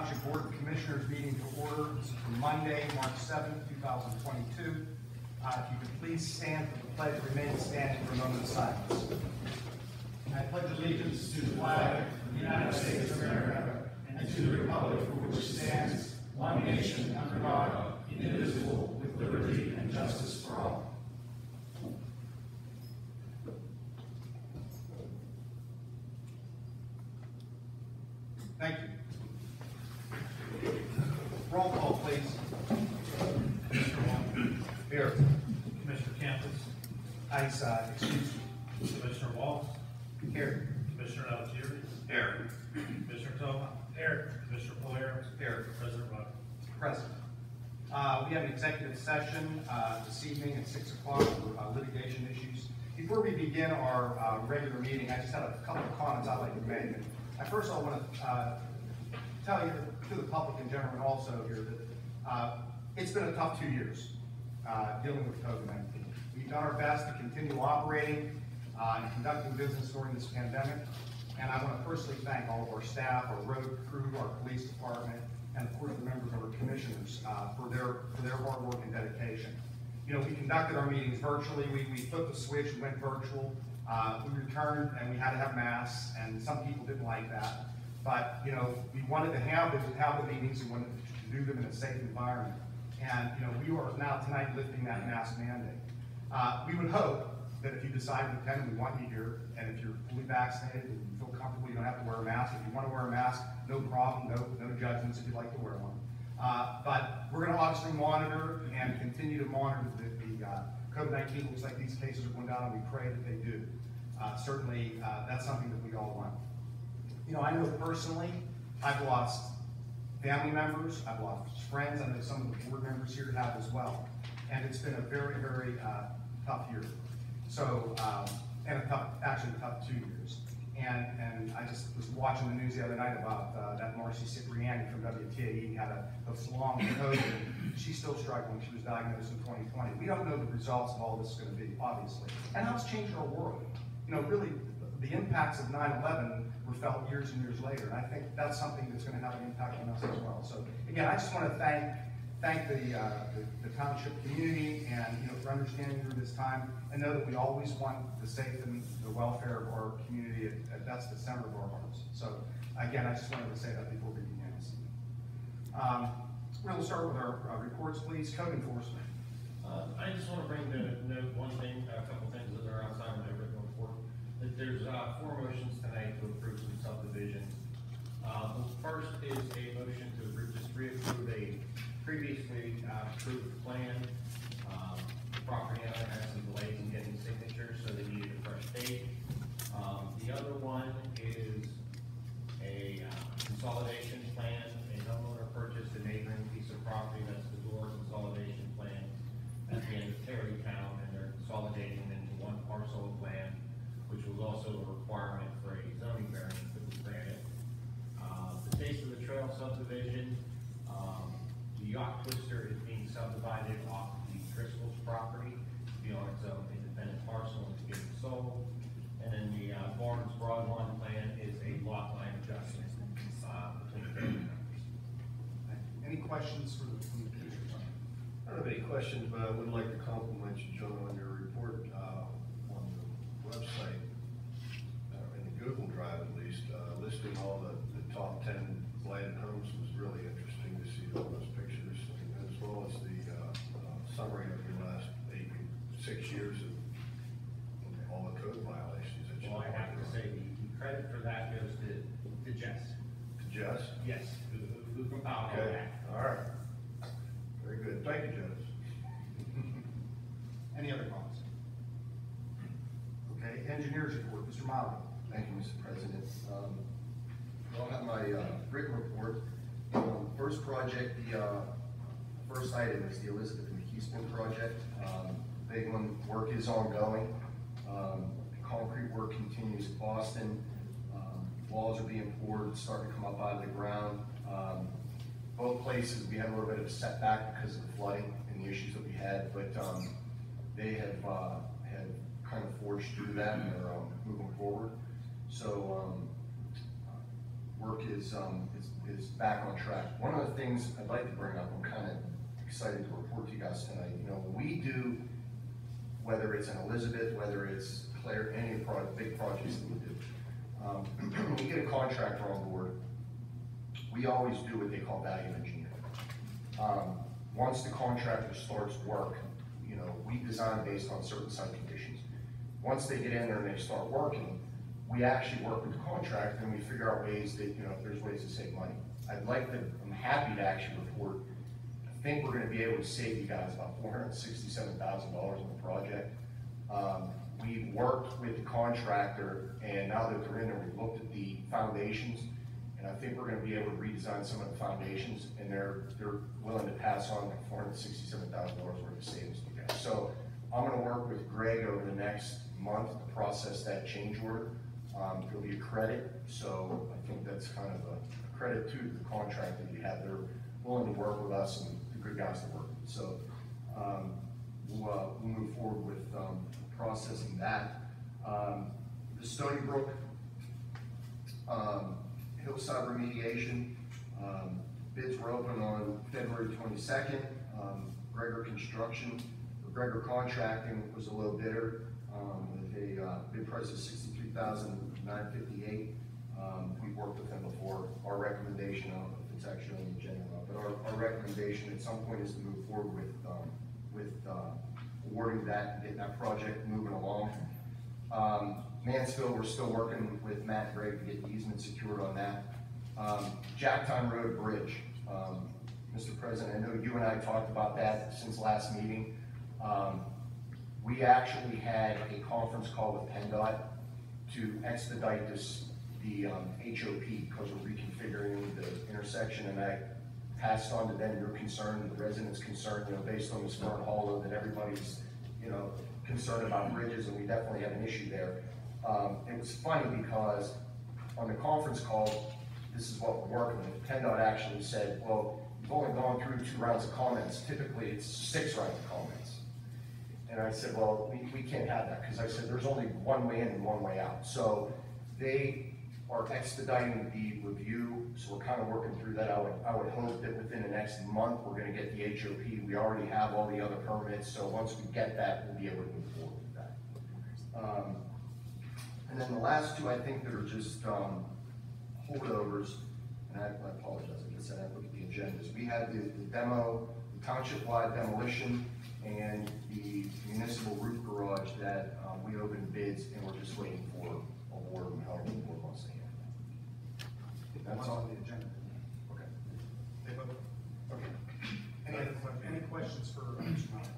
Township Board of Commissioners meeting to order. This is for Monday, March 7th, 2022. If you could please stand for the pledge, remain standing for a moment of silence. I pledge allegiance to the flag of the United States of America and to the republic for which it stands, one nation under God, indivisible, with liberty and justice for all. Thank you. Roll call, please. Commissioner Wong. Here. Commissioner Campus. Excuse me. Commissioner Walls. Here. Commissioner Altieri. Here. Commissioner Toma. Here. Commissioner Polero. Here. President Rudd. Present. We have an executive session this evening at 6 o'clock for litigation issues. Before we begin our regular meeting, I just had a couple of comments I'd like to make. First of all, I want to tell you, to the public in general, and also here, that it's been a tough 2 years dealing with COVID-19. We've done our best to continue operating and conducting business during this pandemic. And I want to personally thank all of our staff, our road crew, our police department, and of course the members of our commissioners for their hard work and dedication. You know, we conducted our meetings virtually. We flipped the switch and went virtual. We returned and we had to have masks, and some people didn't like that. But you know, we wanted to have the meetings. We wanted to do them in a safe environment. And you know, we are now tonight lifting that mask mandate. We would hope that if you decide to attend, we want you here, and if you're fully vaccinated and you feel comfortable, you don't have to wear a mask. If you want to wear a mask, no problem, no judgments if you'd like to wear one. But we're going to obviously monitor and continue to monitor the COVID-19. Looks like these cases are going down, and we pray that they do. Certainly, that's something that we all want. You know, I know personally, I've lost family members, I've lost friends. I know some of the board members here have as well. And it's been a very, very tough year. So, and actually a tough 2 years. And I just was watching the news the other night about that Marcy Cipriani from WTAE had a long COVID. She's still struggling. She was diagnosed in 2020. We don't know the results of all this is going to be, obviously. And how it's changed our world. You know, really, the impacts of 9/11 were felt years and years later. And I think that's something that's going to have an impact on us as well. So, again, I just want to thank the township community and, you know, for understanding through this time, and know that we always want the safe and the welfare of our community. That's the center of our hearts. So again, I just wanted to say that before we begin this evening. We'll start with our reports, please. Code enforcement. I just want to bring to note one thing, a couple things that are outside of my written report. That there's 4 motions tonight to approve some subdivisions. The first is a motion to just reapprove a previously approved plan. The property owner had some delays in getting signatures, so they needed a fresh date. The other one is a consolidation plan. A homeowner purchased a neighboring piece of property, that's the door consolidation plan at the end of Terrytown, and they're consolidating into one parcel of land, which was also a requirement for a zoning variance that was granted. The Taste of the Trail subdivision, the Yacht Twister is being subdivided off the Driscoll's property to be on its own independent parcel and to get it sold. And then the Barnes Broadlawn plan is a lot line adjustment between family members. Any questions for the commissioners? I don't have any questions, but I would like to compliment you, John, on your report on the website, in the Google Drive at least, listing all the top 10 blighted homes was really interesting to see all those pictures, as well as the summary of your last 6 years of all the code violations that you. Well, I have to say, the credit for that goes to Jess. To Jess? Yes, who compiled all Okay, that. all right. Very good. Thank you, Jess. Any other comments? Okay, engineers report, Mr. Miley. Thank you, Mr. President. I'll have my written report. First project, the first item is the Elizabeth McKeespin project. Big one, work is ongoing. Concrete work continues at Boston. Walls are being poured, starting to come up out of the ground. Both places we had a little bit of a setback because of the flooding and the issues that we had, but they have kind of forged through that, and they're moving forward. So work is is back on track. One of the things I'd like to bring up, I'm kind of excited to report to you guys tonight, you know, when we do, whether it's in Elizabeth, whether it's Claire, any of the big projects that we do, when we get a contractor on board, we always do what they call value engineering. Once the contractor starts work, you know, we design based on certain site conditions. Once they get in there and they start working, we actually work with the contractor and we figure out ways that, you know, if there's ways to save money. I'm happy to actually report, I think we're gonna be able to save you guys about $467,000 on the project. We worked with the contractor, and now that they're in there, we've looked at the foundations, and I think we're gonna be able to redesign some of the foundations, and they're willing to pass on like $467,000 worth of savings to you guys. So I'm gonna work with Greg over the next month to process that change order. It'll be a credit, so I think that's kind of a credit to the contract that we have. They're willing to work with us and the good guys to work with. So we'll move forward with processing that. The Stony Brook hillside remediation, bids were open on February 22nd. Gregor Contracting was a low bidder with a bid price of $63,958. We've worked with them before. Our recommendation, I don't know if it's actually on the agenda, but our recommendation at some point is to move forward with awarding that and getting that project moving along. Mansfield, we're still working with Matt and Greg to get the easement secured on that. Jacktown Road Bridge. Mr. President, I know you and I talked about that since last meeting. We actually had a conference call with PennDOT to expedite the HOP, because we're reconfiguring the intersection, and I passed on to them your concern, the residents' concern, you know, based on this Fern Hollow, that everybody's, you know, concerned about bridges, and we definitely have an issue there. It was funny because on the conference call, this is what we're working with. PennDOT actually said, well, you've only gone through 2 rounds of comments. Typically, it's 6 rounds of comments. And I said, well, we can't have that, because I said there's only one way in and one way out. So they are expediting the review, so we're kind of working through that. I would hope that within the next month, we're gonna get the HOP. We already have all the other permits, so once we get that, we'll be able to move forward with that. And then the last 2, I think that are just holdovers, and I apologize, like I said, I looked at the agendas. We had the demo, the township-wide demolition, and the municipal roof garage that we opened bids, and we're just waiting for award and however the board wants to handle that. That's on the agenda. Okay. They vote. Okay. Any questions for Mr. Miller?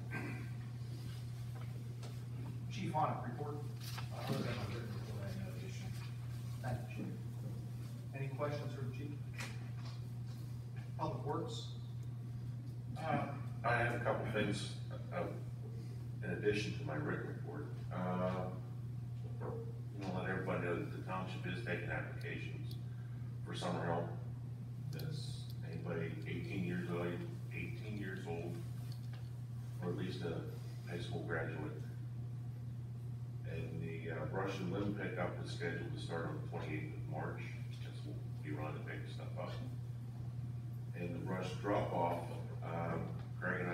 Chief Honick, report. Thank you, Chief. Any questions for the Chief? Public Works? I have a couple things in addition to my written report. Let everybody know that the township is taking applications for summer help. That's anybody 18 years old, or at least a high school graduate. And the brush and limb pickup is scheduled to start on the 28th of March. That's when we'll be running to pick stuff up. And the brush drop off, Craig and I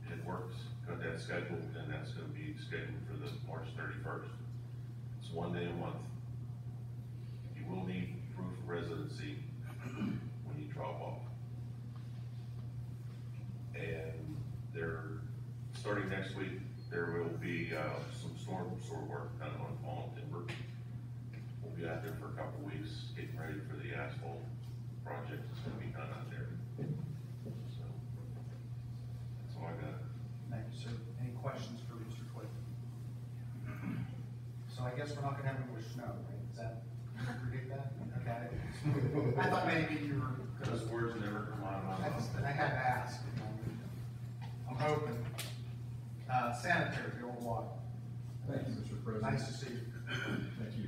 had worked, got that scheduled, and that's going to be scheduled for the March 31st. It's 1 day a month. You will need proof of residency when you drop off. And they're starting next week. There will be some storm work done on fallen timber. We'll be out there for a couple weeks, getting ready for the asphalt project that's going to be done out there. So that's all I got. Thank you, sir. Any questions for Mr. Twig? So I guess we're not gonna have any more snow, right? Is that, did you predict that? Okay. I thought maybe you were. Those words never come out of my mouth. I had to ask. I'm hoping. Sanitary, the old water. Thank you, Mr. President. Nice to see you. Thank you.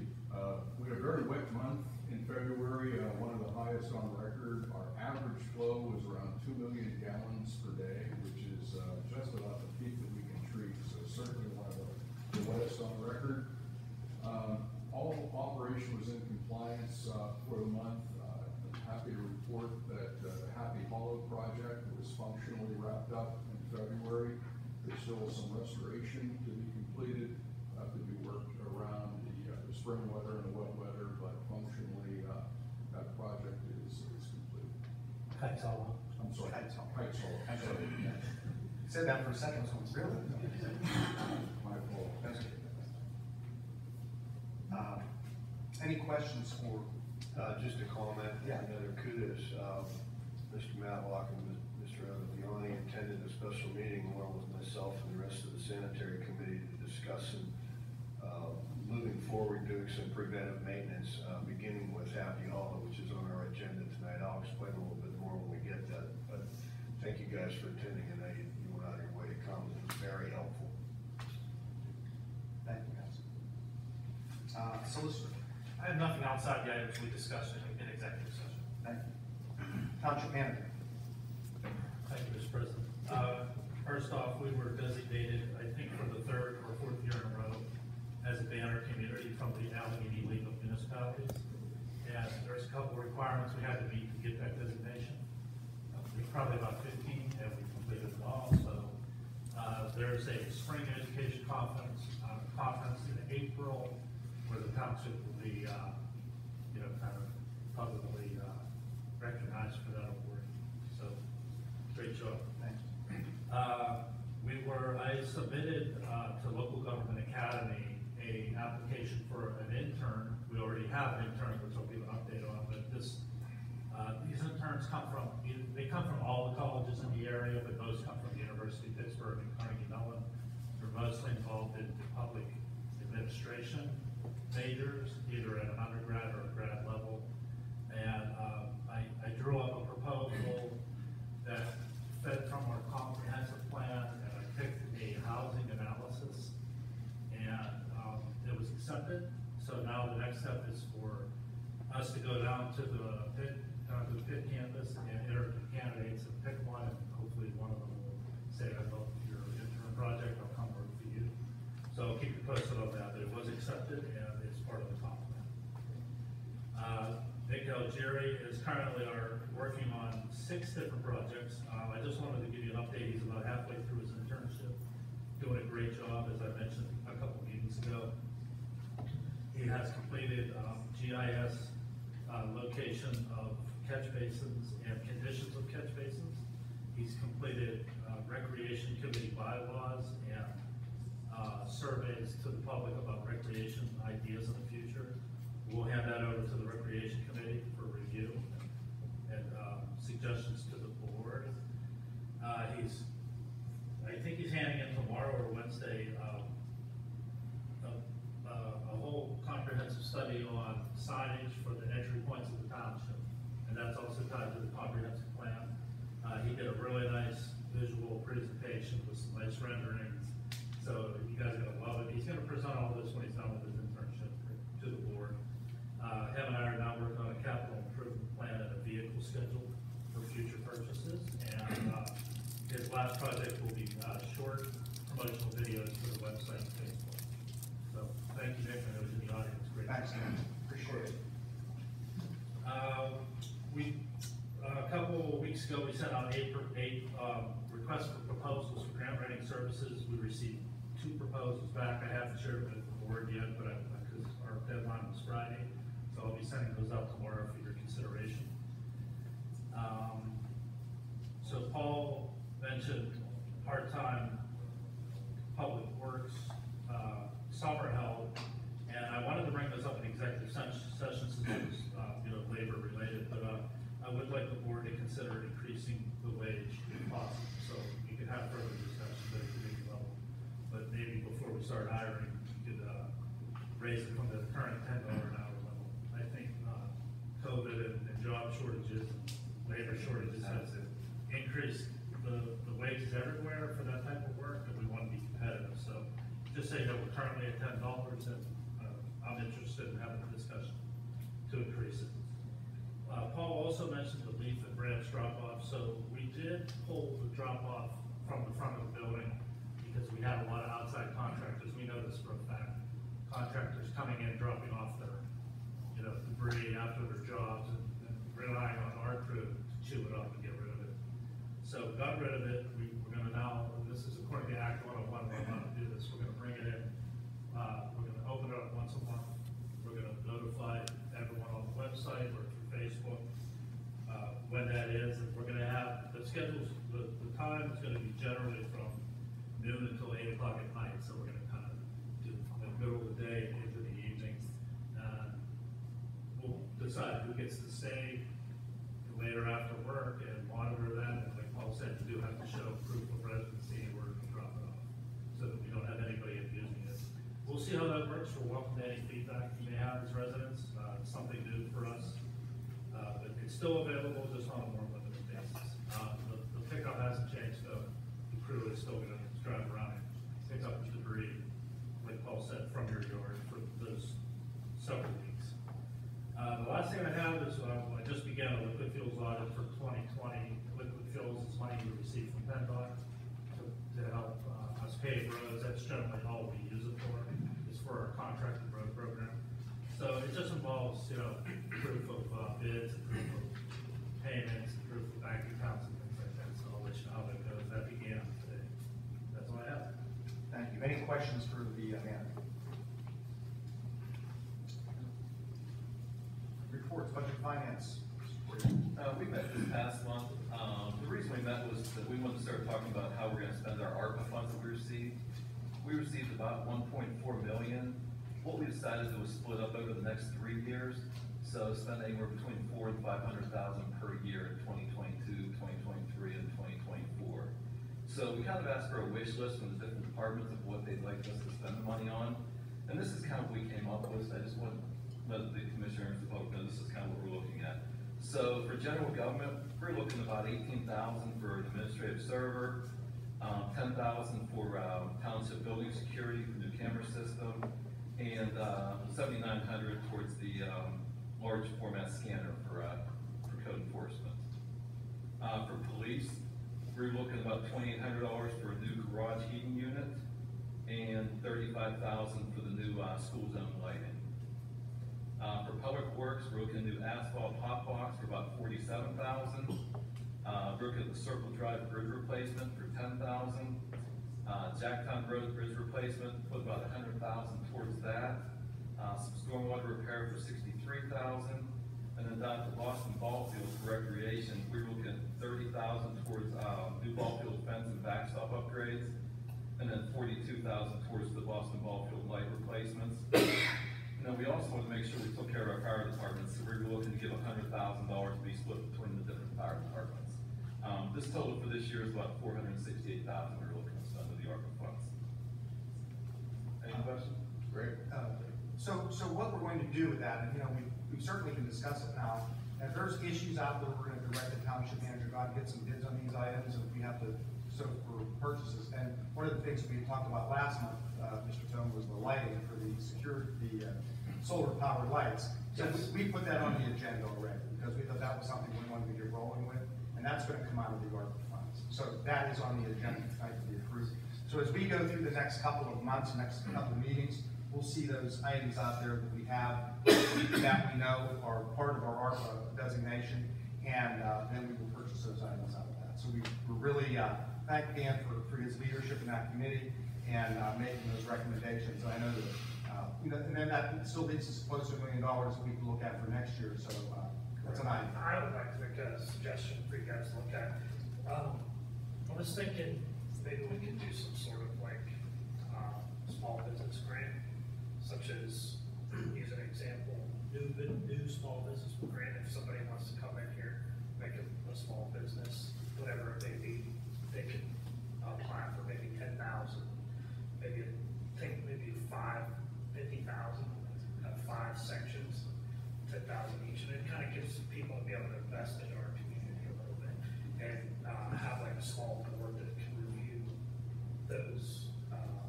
We had a very wet month in February, one of the highest on record. Our average flow was around 2 million gallons per day, which is just about the peak that we can treat, so certainly one of the wettest on record. All operation was in compliance for the month. I'm happy to report that the Happy Hollow project was functionally wrapped up in February. There's still some restoration to be completed, to be worked around the spring weather and the wet weather, but functionally, that project is complete. Heights Hollow. I'm sorry. Heights Hollow. Heights Hollow. I'm sorry. Said that for a second, so it's really? My fault. That's okay. Any questions for, Just a comment, Yeah. another kudos. Mr. Matlock and Mr. Vianney attended a special meeting along with myself and the rest of the sanitary committee to discuss moving forward, doing some preventive maintenance, beginning with Happy Hollow, which is on our agenda tonight. I'll explain a little bit more when we get that, but thank you guys for attending, and you went out of your way to come. It was very helpful. thank you guys. Solicitor, I have nothing outside the items we discussed in executive session. thank you. Township manager. Thank you, Mr. President. First off, we were designated, I think, for the third or fourth year in a row as a banner community from the Allegheny League of Municipalities. And there's a couple of requirements we had to meet to get that designation. There's probably about 15, and we completed them all. So there's a spring education conference in April where the township will be, kind of publicly recognized for that award. So, great job. Thank you. I submitted to Local Government Academy a application for an intern. We already have an intern, which I'll give an update on, but these interns come from all the colleges in the area, but most come from the University of Pittsburgh and Carnegie Mellon. They're mostly involved in the public administration majors, either at an undergrad or a grad level. And I drew up a proposal that fed from our comprehensive plan, and I picked a housing analysis, and it was accepted. So now the next step is for us to go down to the pit campus and interview candidates and pick one, and hopefully one of them will say, I love your intern project, I'll come work for you. So I'll keep you posted on that, but it was accepted and it's part of the comp plan. Nick Algieri is currently working on 6 different projects. I just wanted to give you an update. He's about halfway through his internship, doing a great job, as I mentioned a couple meetings ago. He has completed GIS location of catch basins and conditions of catch basins. He's completed recreation committee bylaws and surveys to the public about recreation ideas in the future. We'll hand that over to the recreation committee for review and suggestions to the board. I think he's handing in tomorrow or Wednesday a whole comprehensive study on signage for the entry points of the township, and that's also tied to the comprehensive plan. He did a really nice visual presentation with some nice renderings, so you guys are gonna love it. He's gonna present all this when he's done with his internship to the board. Him and I are now working on a capital improvement plan and a vehicle schedule for future purchases, and his last project will be short promotional videos for the website and Facebook. So, thank you, Nick, I know he's in the audience, great. Thanks, Dan. Appreciate it. A couple of weeks ago, we sent out eight requests for proposals for grant writing services. We received 2 proposals back. I haven't shared it with the board yet, but because our deadline was Friday, so I'll be sending those out tomorrow for your consideration. So Paul mentioned part-time public works summer help, and I wanted to bring this up in executive session since it was labor related, but I would like the board to consider increasing the wage if possible. So you can have further discussion at the committee level, but maybe before we start hiring, you could raise it from the current $10 an hour level. I think COVID and job shortages and labor shortages has increased the wages everywhere for that type of work, and we want to be competitive. So just say that we're currently at $10, and I'm interested in having a discussion to increase it. Paul also mentioned the leaf and branch drop-off. So we did pull the drop-off from the front of the building because we had a lot of outside contractors. We know this for a fact. Contractors coming in, dropping off their debris after their jobs and relying on our crew once a month. We're gonna notify everyone on the website or through Facebook, when that is, and we're gonna have, the schedules, the time is gonna be generally from noon until 8 o'clock at night, so we're gonna kind of do the middle of the day into the evening. We'll decide who gets to stay later after work and monitor that, and like Paul said, you do have to show proof of residency in order to drop it off, so that we don't have anybody abusing it. We'll see how that works, we're welcome to any feedback you may have as residents, it's something new for us. But it's still available, just on a more limited basis. The pickup hasn't changed, though, the crew is still gonna drive around and pick up debris, like Paul said, from your yard for those several weeks. The last thing I have is, I just began a liquid fuels audit for 2020. Liquid fuels is money we received from PennDOT to help us pave roads. That's generally all we use it for, is for our contracted road program. So it just involves, proof of bids, and proof of payments, and proof of bank accounts and things like that. So I'll let you know how that goes. That began today. That's all I have. Thank you. Any questions for the manager? Reports, budget finance. We met this past month. The reason we met was that we wanted to start talking about how we're gonna spend our ARPA funds that we received. We received about 1.4 million. What we decided to do was split up over the next 3 years. So spend anywhere between 400,000 and 500,000 per year in 2022, 2023, and 2024. So we kind of asked for a wish list from the different departments of what they'd like us to spend the money on. And this is kind of what we came up with. I just want to let the commissioners, the public know this is kind of what we're looking at. So for general government, we're looking at about 18,000 for an administrative server, 10,000 for township building security, for new camera system, and 7,900 towards the large format scanner for code enforcement. For police, we're looking at about $2,800 for a new garage heating unit and $35,000 for the new school zone lighting. For public works, we're looking at new asphalt hot box for about $47,000. We're looking at the Circle Drive bridge replacement for $10,000. Jacktown Road bridge replacement, put about $100,000 towards that. Some stormwater repair for $63,000. And then down to Boston Ball Field for recreation, we're looking at $30,000 towards new ball field fence and backstop upgrades. And then $42,000 towards the Boston Ball Field light replacements. And then we also want to make sure we took care of our fire departments, so we're looking to give $100,000 to be split between the different fire departments. This total for this year is about $468,000 we're looking to spend with the ARPA funds. Any questions? Great. So what we're going to do with that, and we certainly can discuss it now. And if there's issues out there, we're going to direct the township manager to get some bids on these items, and if we have to, so for purchases. And one of the things we talked about last month, Mr. Tone, was the lighting for the solar powered lights. So we put that on the agenda already, because we thought that was something we wanted to get rolling with, and that's going to come out of the ARPA funds. So that is on the agenda tonight to be approved. So as we go through the next couple of months, next couple of meetings, we'll see those items out there that we have that we know are part of our ARPA designation, and then we will purchase those items out of that. So we're really thank Dan for his leadership in that committee and making those recommendations. I know that, and then that still leaves us close to $1 million that we can look at for next year. So that's an item. I would like to make a suggestion for you guys to look at. I was thinking maybe we could do some sort of like small business grant, such as, use an example, new small business grant. If somebody wants to come in here, make a small business, whatever it may be, they can apply for maybe 10,000, maybe maybe 50,000, 5 sections, 10,000 each, and it kind of gives people to be able to invest in our community a little bit, and have like a small board that can review those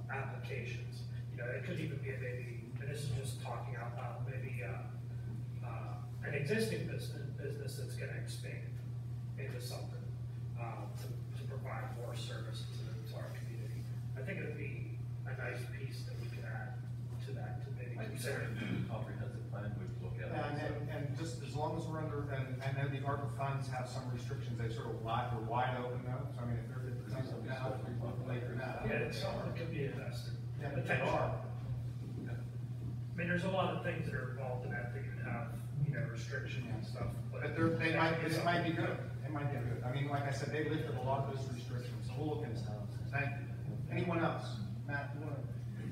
applications. It could even be maybe, and this is just talking out loud, maybe an existing business that's going to expand into something to provide more services to our community. I think it would be a nice piece that we could add to that to maybe consider. Comprehensive plan we look at. And just as long as we're under, and I know the ARPA funds have some restrictions, they sort of wide open though. So I mean, if there's something now, we can later that. Yeah, it's something that could be invested. Yeah, but they are. I mean, there's a lot of things that are involved in that you'd have, you know, restrictions and stuff, but. But they might, this might be good, it might be good. I mean, like I said, they lifted a lot of those restrictions, so we'll look into that. Thank you. Anyone else? Matt, you wanna?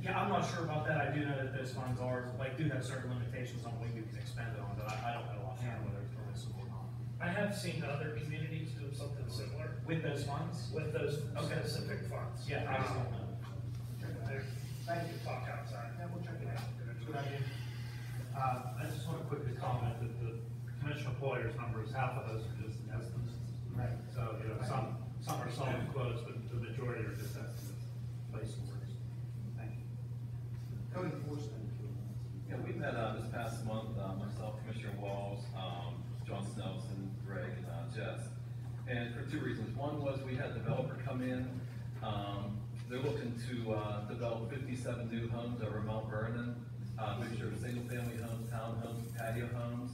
Yeah, I'm not sure about that. I do know that those funds are, like, do have certain limitations on what you can expend it on, but I don't know offhand whether it's permissible or not. I have seen other communities do something similar With those funds? with those Okay. specific funds. Yeah, I just don't know. Thank you, talk outside. Yeah, we'll check it out. Good idea. I just want to quickly comment that the commissioner employers numbers, half of those are just estimates. Right. So, you know, some are selling quotes, but the majority are just estimates, placeholders. Thank you. Code enforcement. Yeah, we met, this past month, myself, Commissioner Walls, John Snelson, Greg, and, Jess. And for two reasons. One was we had a developer come in, they're looking to, develop 57 new homes over Mount Vernon, mixture of single-family homes, townhomes, patio homes.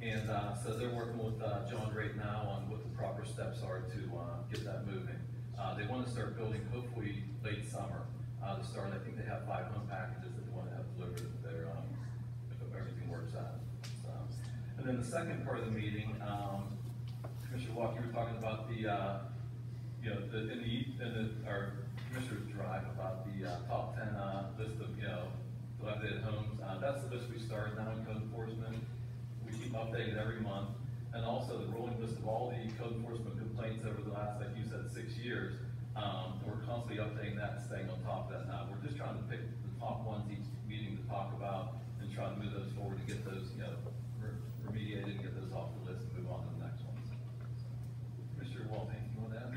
And, so they're working with, John right now on what the proper steps are to, get that moving. They want to start building hopefully late summer, to start. I think they have 5 home packages that they want to have delivered if they're, if everything works out. So, and then the second part of the meeting, Commissioner Walker, you were talking about the, you know, our Commissioner's Drive about the, top 10, list of, you know, dilapidated homes. That's the list we started now in code enforcement. We keep updating it every month. And also the rolling list of all the code enforcement complaints over the last, like you said, 6 years. We're constantly updating that and staying on top of that now. We're just trying to pick the top ones each meeting to talk about and try to move those forward to get those, you know, remediated and get those off the list and move on to the next ones. Mr. Walt, anything you want to add?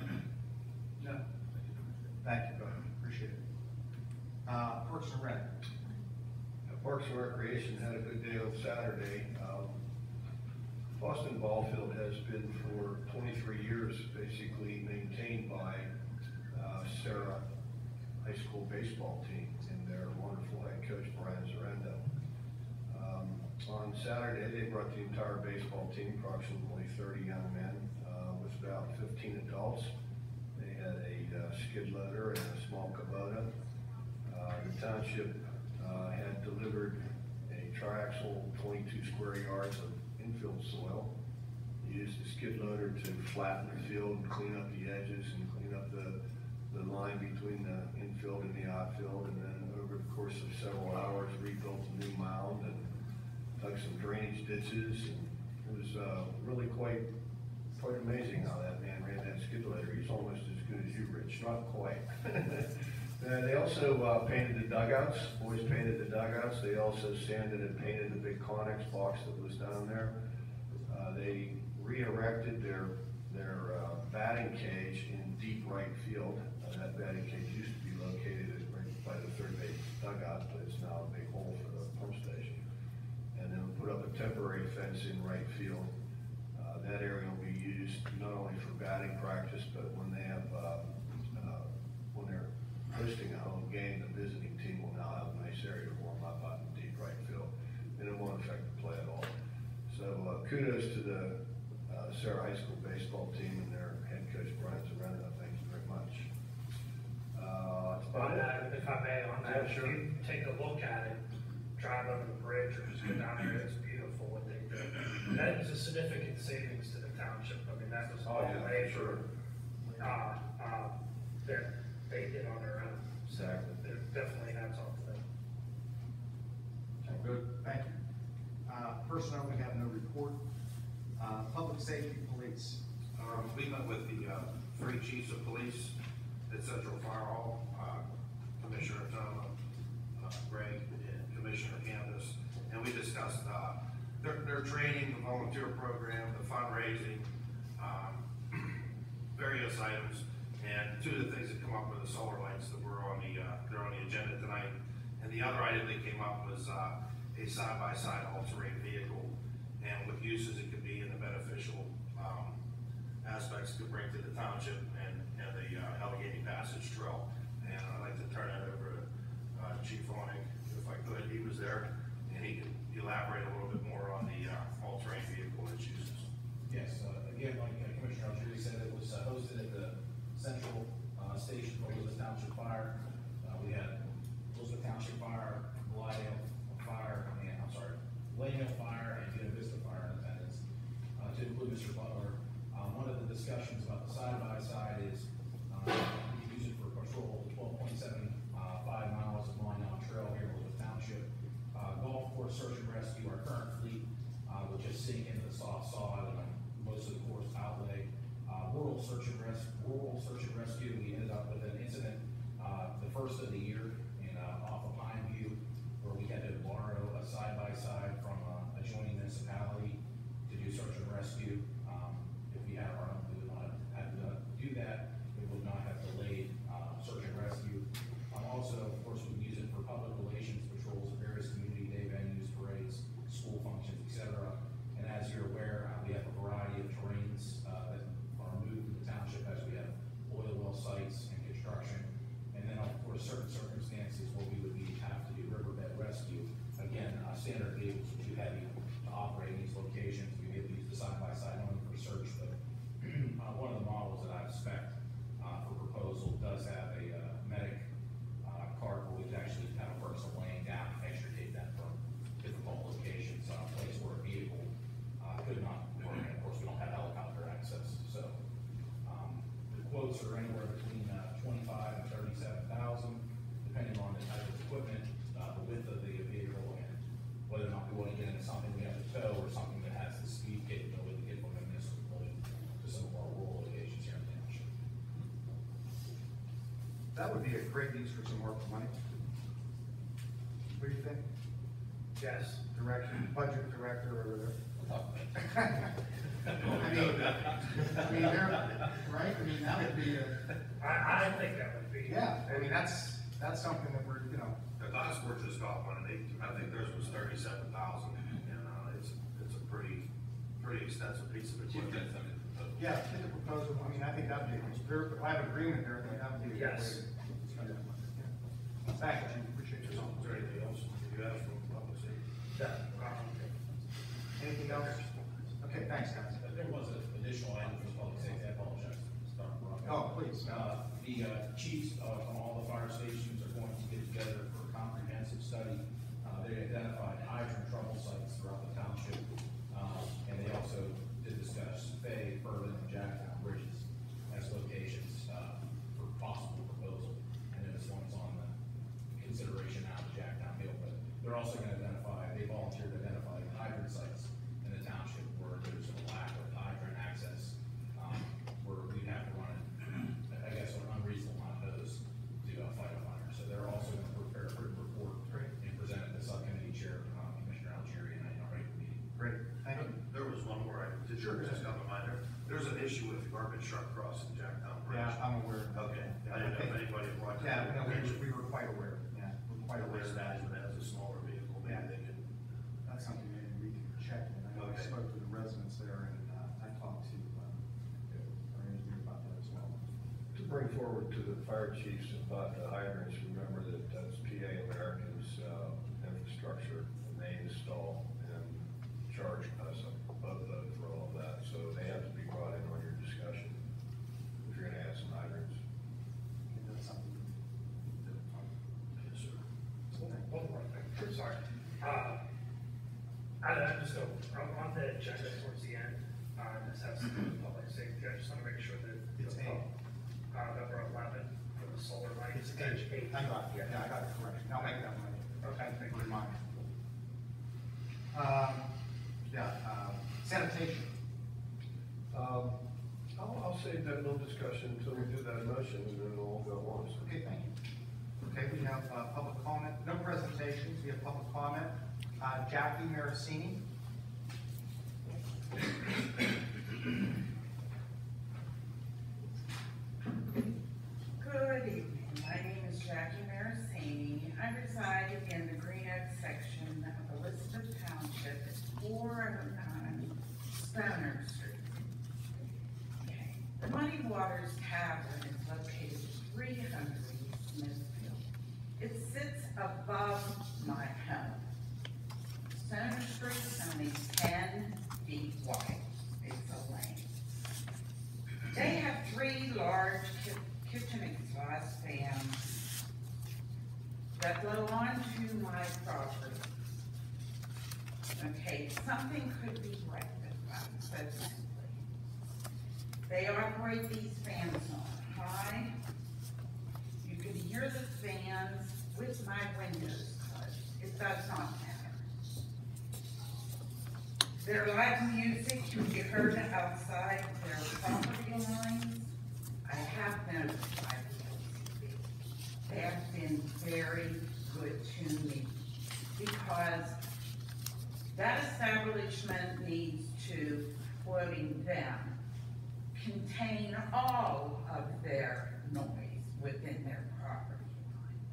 No. Thank you, appreciate it. Parks and Rec. Parks and Recreation had a good day on Saturday. Boston Ball Field has been for 23 years basically maintained by Sarah High School baseball team and their wonderful head coach, Brian Zarendo. On Saturday, they brought the entire baseball team, approximately 30 young men, with about 15 adults. They had a skid loader and a small Kubota. The township had delivered a triaxle 22 square yards of infield soil. Used the skid loader to flatten the field and clean up the edges and clean up the line between the infield and the outfield, and then over the course of several hours rebuilt a new mound and dug some drainage ditches, and it was really quite amazing how that man ran that skid loader. He's almost as good as you, Rich, not quite. They also painted the dugouts, boys painted the dugouts. They also sanded and painted the big Connex box that was down there. They re-erected their batting cage in deep right field. That batting cage used to be located right by the third base dugout, but it's now a big hole for the pump station. And then put up a temporary fence in right field. That area will be used not only for batting practice, but when they have when they're hosting a home game, the visiting team will now have a nice area to warm up out in deep right field, and it won't affect the play at all. So kudos to the Sarah High School baseball team and their head coach Brian Zarenda. Thank you very much. That's about it. If I may, on that, Yeah, sure. if you take a look at it, drive over the bridge or just go down there, it's beautiful what they did. That is a significant savings to the township. I mean, that was all labor, that they did on their own. So they're definitely hats off to them. Good, thank you. Personnel, we have no report. Public safety, police. We met with the 3 chiefs of police at Central Fire Hall, Commissioner Toma, Greg, and Commissioner Candace, and we discussed their training, the volunteer program, the fundraising, various items, and 2 of the things that come up were the solar lights that were on they're on the agenda tonight. And the other item that came up was a side-by-side all-terrain vehicle, and what uses it could be and the beneficial aspects it could bring to the township and the Allegheny Passage Trail. And I'd like to turn that over to Chief Honig, if I could. He was there, and he could elaborate a little bit more on the all-terrain vehicle and its uses. Yes, again, like Commissioner Algieri said, it was hosted at the central station for Elizabeth Township Fire. We had Elizabeth Township Fire, Glidale Fire, Hill Fire and Buena Vista Fire in attendance, to include Mr. Butler. One of the discussions about the side-by-side is, we can use it for patrol 12.75 miles of line on trail here with Township. Golf course search and rescue, our current fleet, will just sink into the soft sod and most of the course outlay. Rural search and rescue, we ended up with an incident, the first of the year in, off of Pine View, where we had to borrow a side-by-side from a adjoining municipality to do search and rescue. If we had our own, we would not have had to do that. It would not have delayed, search and rescue. Also, of course, we use it for public relations patrols at various community day venues, parades, school functions, etc. And as you're aware, we have a variety of terrains, that are moved to the township as we have oil well sites and construction. And then, of course, certain circumstances where we would have to do riverbed rescue. Again, standard vehicles are too heavy to operate in these locations. We have used the side-by-side only for search, but one of the models that I've spec'd for proposal does have a medic cart where we can actually kind of work some laying down and extricate them from difficult locations, a place where a vehicle could not work. And of course, we don't have helicopter access, so the quotes are anywhere between 25 and 37,000, depending on the type of equipment, the width of the vehicle, and whether or not we want to get into something we have to tow or something that has the speed capability to get from a municipal building to some of our rural locations here in the township. That would be a great use for some more money. What do you think? Yes. Direction, budget director over there. I mean, right? I mean, that would be I think that would be. yeah, I mean, that's something that we're, you know, The Gossport just got one, and I think theirs was 37,000, and, it's a pretty extensive piece of You've got equipment. something to propose. yeah, get the proposal, I mean, I think that'd be, if I have agreement there, then that would be a good way Yes. to spend that money. Yeah. Thank you, appreciate your Is time. there anything else you have from public safety? Anything else? Okay, thanks, guys. There was an additional item for public safety, I apologize. Oh, please. The chiefs from all the fire stations are going to get together for a comprehensive study. They identified hydrant trouble sites throughout the township, and they also did discuss Fay, Berlin, and Jacktown bridges as locations for possible proposal. I know this one's on the consideration now, the Jacktown Hill, but they're also going to identify, they volunteered to identify hydrant sites in the township where there's a lack of hydrant access, where we'd have to run, I guess, an unreasonable amount of hose to fight a fire. So they're also going to prepare a written report and present it to subcommittee chair, Commissioner Algieri, and our regular meeting. Great, thank you. There was one more item, did you just come to mind there? There's an issue with the garbage truck crossing Jacktown Bridge. Yeah, I'm aware. Okay, I didn't know if anybody brought Yeah, that. no, we were quite aware, yeah, we're quite aware Waste of that. management has a smaller vehicle, maybe Yeah. they could. That's something maybe we can check, and I know I Okay. spoke to the residents there, and I talked to our engineer about that as well. To bring forward to the fire chiefs about the hydrants, remember that that's PA American's infrastructure, and they install and charge us a boatload for all of that, so they have to be brought in on your discussion if you're gonna add some hydrants. Okay, that's something. Yes, sir. One more thing, sorry. I just go, on the agenda towards the end, this has to do with public safety, I just wanna make sure that. It's A. Number 11 for the solar lights. It's page 8, I got it, yeah, I got it correct, I'll make that one. Okay, thank you, mine. Sanitation. I'll save that little discussion until we do that motion, and then we'll all go at once. Okay, thank you. Okay, we have public comment, no presentations, we have public comment. Jackie Maricini. Good evening, my name is Jackie Maricini. I reside in the Green Oak section of Elizabeth Township at 409 Stoner Street. Okay. The Muddy Waters Tavern is located at 300 Smithfield. It sits above my home. Stoner Street is only 10 feet wide. It's a lane. They have 3 large kitchen exhaust fans that blow onto my property. okay, something could be rectified, so simply. They operate these fans on high. You can hear the fans with my windows closed. It does not matter. Their loud music can be heard outside their property lines. I have notified the LCD. They have been very good to me because that establishment needs to, quoting them, contain all of their noise within their property lines,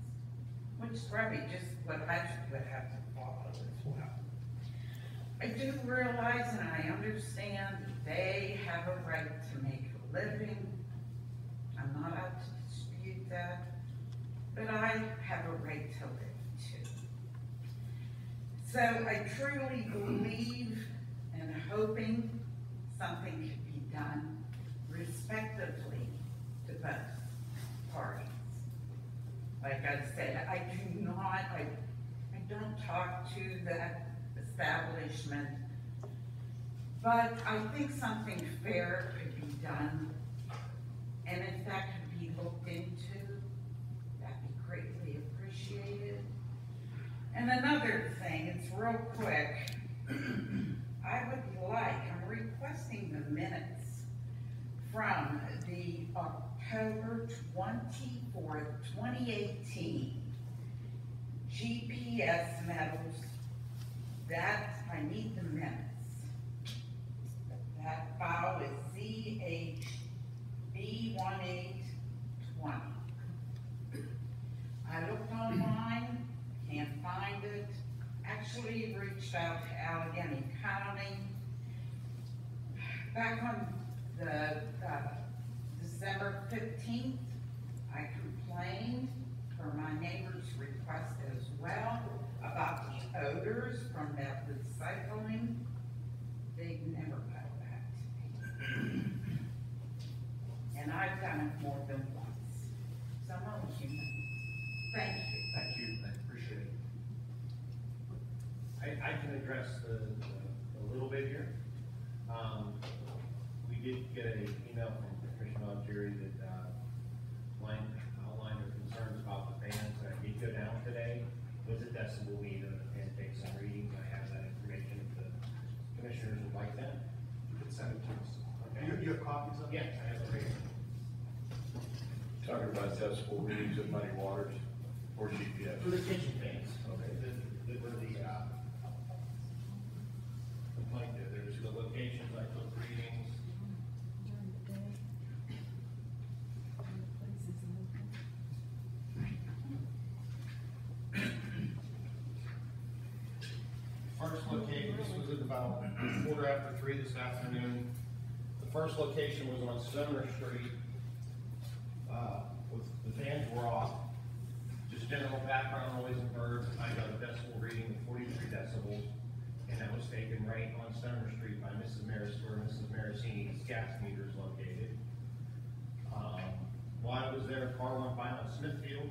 which is probably just what I would have to follow as well. I do realize and I understand they have a right to make a living. I'm not out to dispute that, but I have a right to live too. So I truly believe and hoping something could be done respectively to both parties. Like I said, I don't talk to the establishment, but I think something fair could be done, and if that could be looked into, that'd be greatly appreciated. And another thing, it's real quick, I'm requesting the minutes from the October 24th, 2018 GPS medals. That, I need the minutes. That file is ZHB1820. I looked online, can't find it. Actually reached out to Allegheny County. Back on the December 15th, I complained for my neighbor's request as well about the odors from that recycling. They never got back to me. And I've done it more than once. So I'm only human. Thank you. Thank you, I appreciate it. I can address a little bit here. We did get an email from Commissioner Jerry that outlined her concerns about the fans. I did go down today with a decibel meter and take some readings. I have that information if the commissioners would like that. You can send it to us. Okay. You have copies of it? Yes, I have it right here. Talking about decibel readings of Muddy Waters or GPS? For the kitchen fans. Okay. For the complaint there, there's the locations I took readings. First location, this was at about 3:15 this afternoon. The first location was on Sumner Street. The fans were off. Just general background noise and birds. I got a decibel reading of 43 decibels. And that was taken right on Sumner Street by Mrs. where Mrs. Marasini's gas meter is located. While I was there, a car went by on Smithfield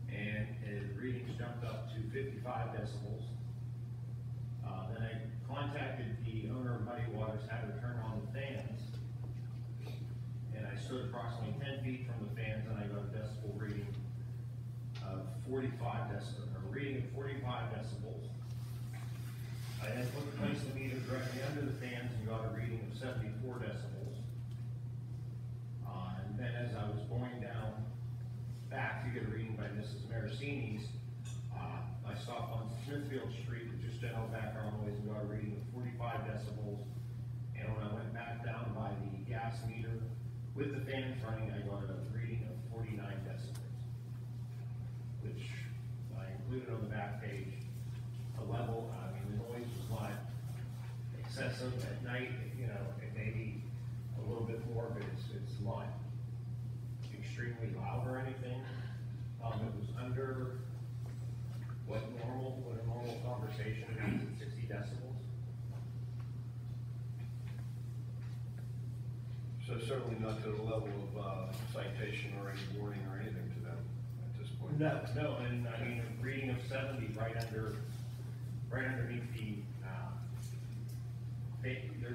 and the readings jumped up to 55 decibels. Then I contacted the owner of Muddy Waters, had her turn on the fans. And I stood approximately 10 feet from the fans and I got a decibel reading of 45 decibels, a reading of 45 decibels. I then placed the meter directly under the fans and got a reading of 74 decibels. And then as I was going down back to get a reading by Mrs. Marasini's, I stopped on Smithfield Street with just general background noise and got a reading of 45 decibels. And when I went back down by the gas meter with the fans running, I got a reading of 49 decibels, which I included on the back page. A level, I mean, the noise was not excessive at night, you know, it may be a little bit more, but it's not extremely loud or anything. It was under what a normal conversation is at 60 decibels. So certainly not to the level of citation or any warning or anything to them at this point? No, and I mean, a reading of 70 right underneath the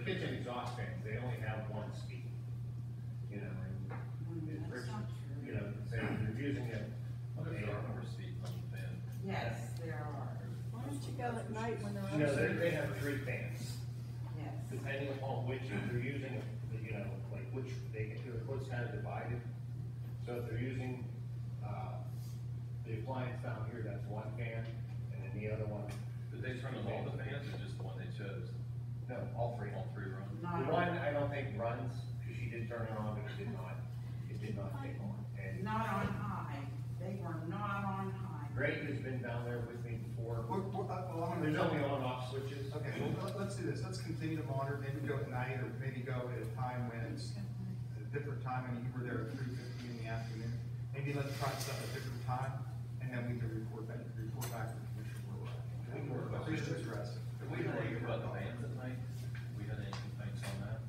kitchen exhaust fans, they only have one speed. You know, and it's, That's not true. you know, say if you're using it. There are more speeds on the fan. Yes, there are, Why don't you go at night when they're You know, actually? they have 3 fans, yes. depending upon which, if they're using, you know, like which, the quote's kind of divided. So if they're using, the appliance down here, that's 1 fan, and then the other one. Did they turn on all the fans or just the one they chose? No, all 3. All 3 run? The one, I don't think runs, because she did turn it on, but it did not take on. And Not on high, they were not on high. Greg has been down there with me before. Well, I'm gonna. There's only on-off switches. Okay, well, let's do this, let's continue to monitor, maybe go at night, or maybe go at a time when it's a different time, and you were there at 3:50 in the afternoon. Maybe let's try stuff at a different time, and then we can report back to the commission where we're at. Please address it. Have we heard anything about the vans at night? We had any complaints on that?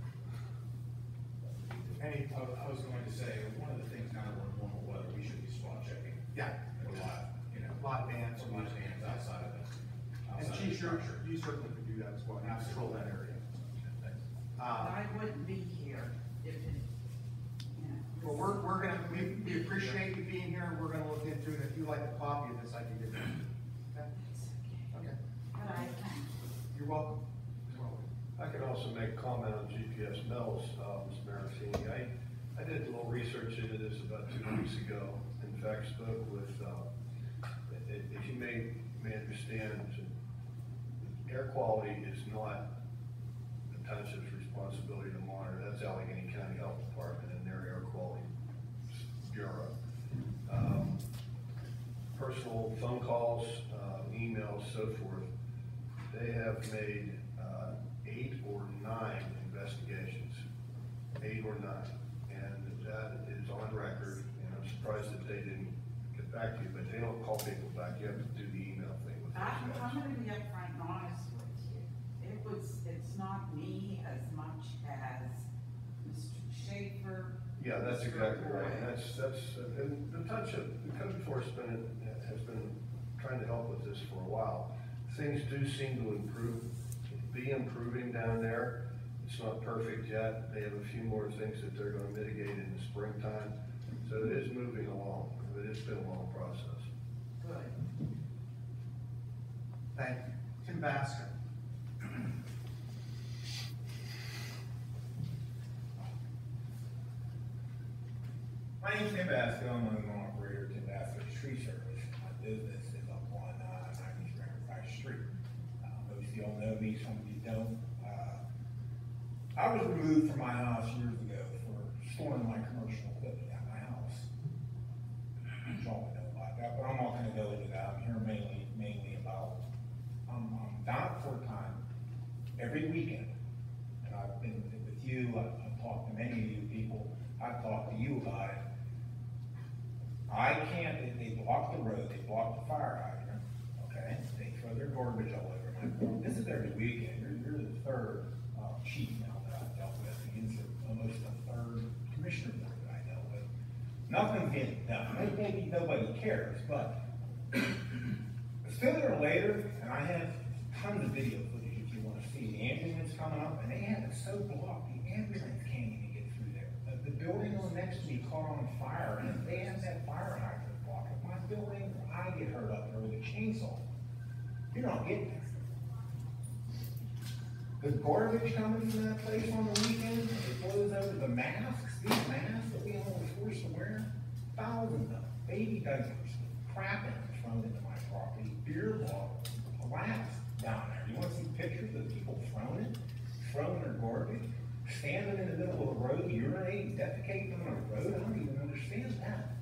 Any, I was going to say, one of the things now we're in normal weather, we should be spot checking. yeah, A lot, you know. lot of bands. A lot of bands outside of the. And outside of Chief, the structure. you certainly could do that as well, you control that area. Thanks. I wouldn't be here if it, you know. Well, we're gonna, we appreciate you being here, and we're gonna look into it, if you like a copy of this, I can give it. Okay? Okay, But I can. you're welcome. You're welcome. I could also make a comment on GPS Mills, Ms. Marasini. I did a little research into this about 2 weeks ago. In fact, spoke with, if you may understand, air quality is not the township's responsibility to monitor. That's Allegheny County Health Department and their air quality bureau. Personal phone calls, emails, so forth. They have made 8 or 9 investigations, 8 or 9, and that is on record. And I'm surprised that they didn't get back to you, but they don't call people back. You have to do the email thing with those I'm guys. gonna be upfront and honest with you. It's not me as much as Mr. Schaefer. Yeah, that's Mr. exactly right. Boyd. And the township, the code enforcement has been trying to help with this for a while. Things do seem to be improving down there. It's not perfect yet. They have a few more things that they're gonna mitigate in the springtime. So it is moving along, but it's been a long process. Good. Thank you. Tim Baskin. My name's Tim Basco, I'm an operator, Tim Basco Tree Service. My business is up on 90 Riverside Street. Most of y'all know me, some of you don't. I was removed from my house years ago for storing my commercial equipment at my house. Y'all know about that, but I'm not gonna go into that. I'm here mainly about, I'm down for a time every weekend. And I've been with you, I've talked to many of you people, I've talked to you about it. I can't, they block the road, they block the fire hydrant, okay? They throw their garbage all over my road. This is every weekend. You're the 3rd chief now that I've dealt with. It's almost the 3rd commissioner board that I dealt with. Nothing's getting done. Maybe nobody cares, but sooner or later, and I have tons of video footage if you want to see, the ambulance coming up, and they have it so blocked, the ambulance can't even get through there. The building on next to me caught on fire, and if they have that fire hydrant blocked, if my building, I get hurt up there with a chainsaw, you're not getting there. The garbage coming from that place on the weekend, it blows over the masks, these masks that we all were forced to wear, thousands of them, baby diapers, crap thrown into my property, beer bottles, glass down there. You wanna see pictures of people throwing their garbage, standing in the middle of the road, urinating, defecating on the road? I don't even understand that.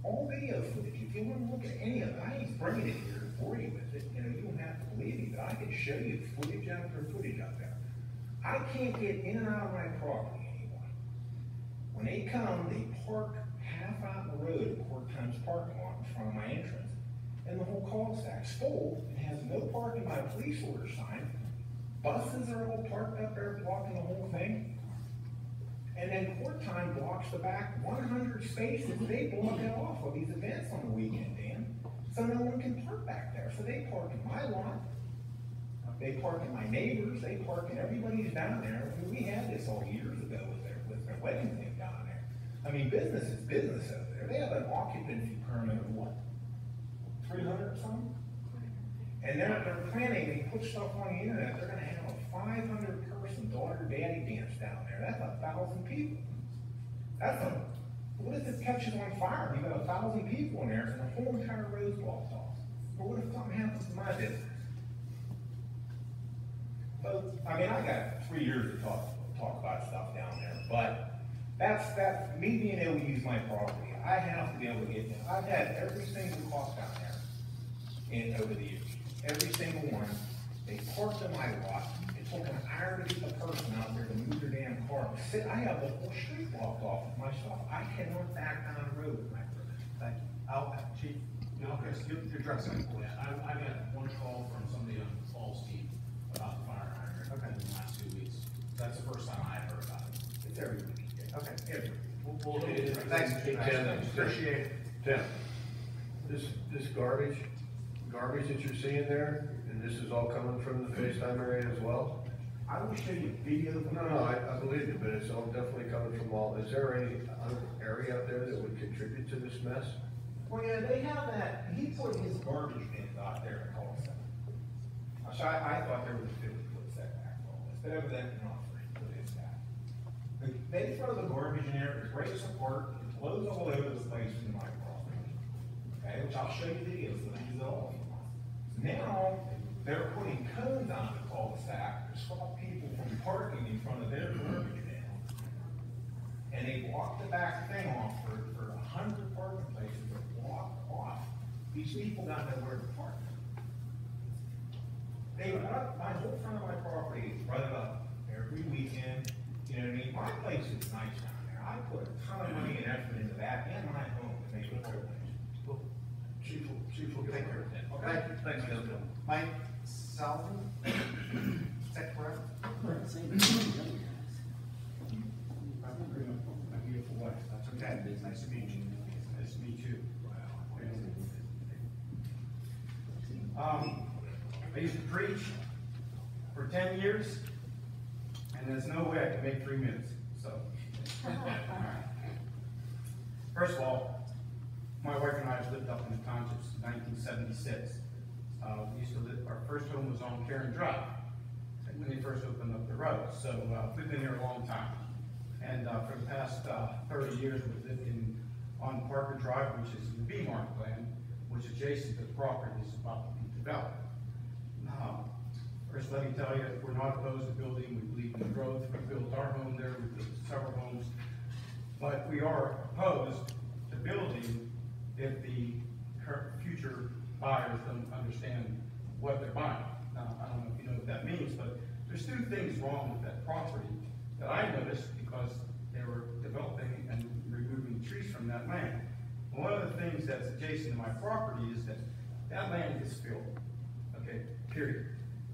All video footage, if you wanna look at any of it, I ain't bringing it here for you with it, you know, you don't have to believe me, but I can show you footage after footage out there. I can't get in and out of my property anymore. When they come, they park half out in the road at Court Times parking lot in front of my entrance, and the whole cul-de-sac's full, and has no parking by police order sign. Buses are all parked up there blocking the whole thing. And then Court Time blocks the back 100 spaces, they block it off of these events on the weekend, Dan. So no one can park back there, so they park in my lot. They park in my neighbors, they park in everybody who's down there. I mean, we had this all years ago with their wedding thing down there. I mean, business is business over there. They have an occupancy permit of what? 300 or something? And they're planning, they put stuff on the internet, they're gonna have a 500-person daughter daddy dance down there. That's 1,000 people. What if it catches on fire? You got 1,000 people in there and the whole entire road's blocked off. Or what if something happens to my business? So, I mean, I got 3 years to talk about stuff down there, but that's me being able to use my property. I have to be able to get there. I've had every single cost down there over the years. Every single one. They parked in my lot. It took an hour to get the person out there to move their damn car. I have the whole street blocked off with my stuff. I cannot back down the road with my permit. Thank you. Chief, you're addressing it. Yeah, I got one call from somebody on Paul's team about the fire hydrant in the last 2 weeks. That's the first time I heard about it. It's every week. Okay. Every week. We'll look into it. Thanks, Chief. Appreciate it. Tim, this garbage that you're seeing there, and this is all coming from the FaceTime area as well? I will show you a video. No, I believe you, but it's all definitely coming from all, is there any other area out there that would contribute to this mess? Well, yeah, they have that, he put his garbage bins out there in cul-de-sac. So I thought there was a 50-foot setback for all this, but evidently not for this guy. They throw the garbage in there, it breaks apart, it blows all over the place in my property. Okay, which I'll show you videos of these all. Now, they're putting cones on the cul-de-sac to stop people from parking in front of their garbage bin. And they blocked the back thing off for 100 parking places are blocked off. These people got nowhere to park. They run up, my whole front of my property is rutted up every weekend. You know what I mean? My place is nice down there. I put a ton of money and effort into that and my home to make it look nice. Chief will take care of that. Okay. Thanks, Bill. Mike Salvin, is that correct? My beautiful wife. That's okay. It's nice to meet you. Nice to meet you. I used to preach for 10 years, and there's no way I can make 3 minutes, so. First of all, my wife and I have lived up in the Township since 1976. We used to live, our first home was on Karen Drive, when they first opened up the road, so we've been here a long time. And for the past 30 years, we've lived on Parker Drive, which is in the B-Mark land, which adjacent to the property is about to be developed. First, let me tell you, we're not opposed to building. We believe in growth. We built our home there. We built several homes. But we are opposed to building if the future buyers don't understand what they're buying. Now, I don't know if you know what that means, but there's two things wrong with that property that I noticed because they were developing and removing trees from that land. One of the things that's adjacent to my property is that land is filled, okay, period.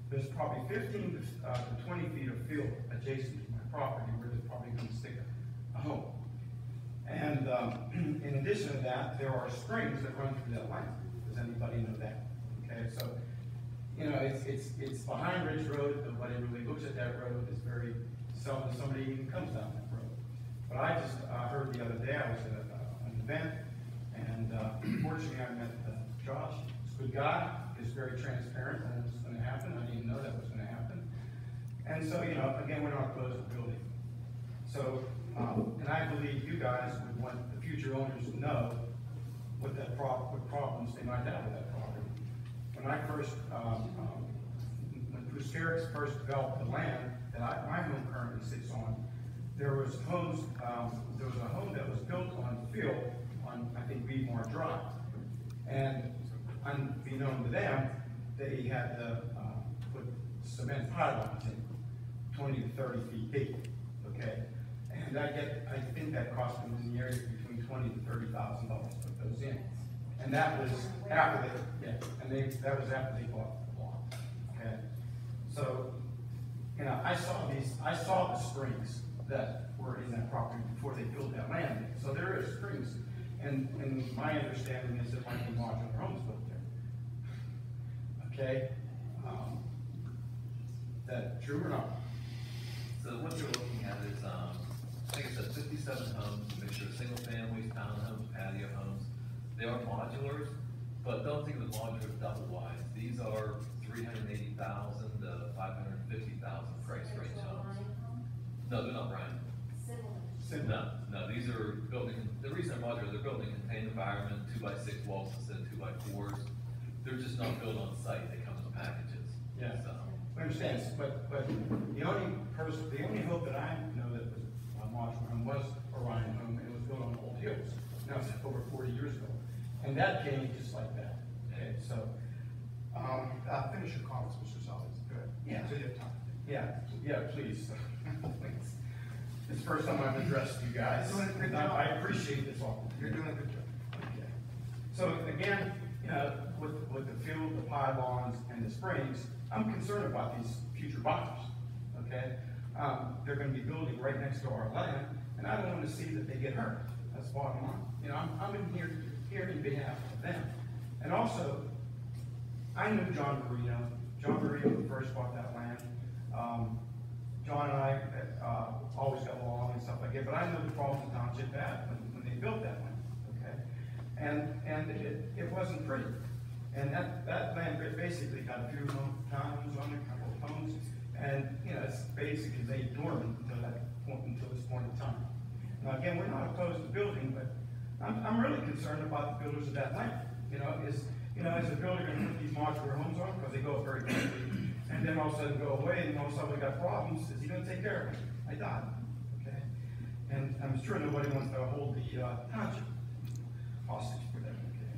There's probably 15 to 20 feet of field adjacent to my property where they're probably going to stick a home. And in addition to that, there are springs that run through that land. Does anybody know that? Okay, so, you know, it's behind Ridge Road. Nobody really looks at that road. It's very seldom somebody even comes down that road. But I just heard the other day, I was at an event, and fortunately I met Josh. He's a good guy. He's very transparent on what's going to happen. I didn't know that was going to happen. And so, you know, again, we're not opposed to building. So, and I believe you guys would want the future owners to know what problems they might have with that property. When I first, when Pusterics first developed the land that my home currently sits on, there was a home that was built on the field on, I think, Weedmore Drive. And unbeknown to them, they had to put cement pylons in 20 to 30 feet deep, okay? And I think that cost them in the area between $20,000 to $30,000 to put those in. And that was after that was after they bought the block, okay? So, you know, I saw the springs that were in that property before they built that land. So there is springs, and my understanding is there might be modular homes built there. Okay? that true or not? So what you're looking at is, I think it said 57 homes, a mixture of single families, townhomes, patio homes. They are modulars, but don't think of the modular double wides. These are 380,000 to 550,000 price range homes. No, they're not Brian. No, these are built in, the reason they're modular, they're built in a contained environment, 2x6 walls instead of 2x4s. They're just not built on site, they come in packages. Yeah. So, I understand, but the only hope that I know that was a modular home was Orion home, and it was built on Old Hills. Now it's over 40 years ago, and that came just like that. Okay, so Finish your comments, Mr. Solly. Good. Yeah. So you have time. yeah, please. It's the first time I've addressed you guys. You're doing a good And job. I appreciate this all. You're doing a good job. Okay. So again, with the field, the pylons, and the springs, I'm concerned about these future buyers, okay? They're gonna be building right next to our land, and I don't wanna see that they get hurt. That's the bottom line. I'm in here in behalf of them. And also, I knew John Marino. John Marino first bought that land. John and I always got along and stuff like that, but I know the problems the township had when they built that land, okay? And it wasn't pretty. And that land basically got a few townhomes on it, a couple of homes, and, it's basically they dormant until this point in time. Now, again, we're not opposed to building, but I'm really concerned about the builders of that land. Is the builder gonna put these modular homes on, because they go up very quickly, and then all of a sudden go away, and all of a sudden we got problems, is he gonna take care of them? I doubt it, okay? And I'm sure nobody wants to hold the township hostage for them, okay?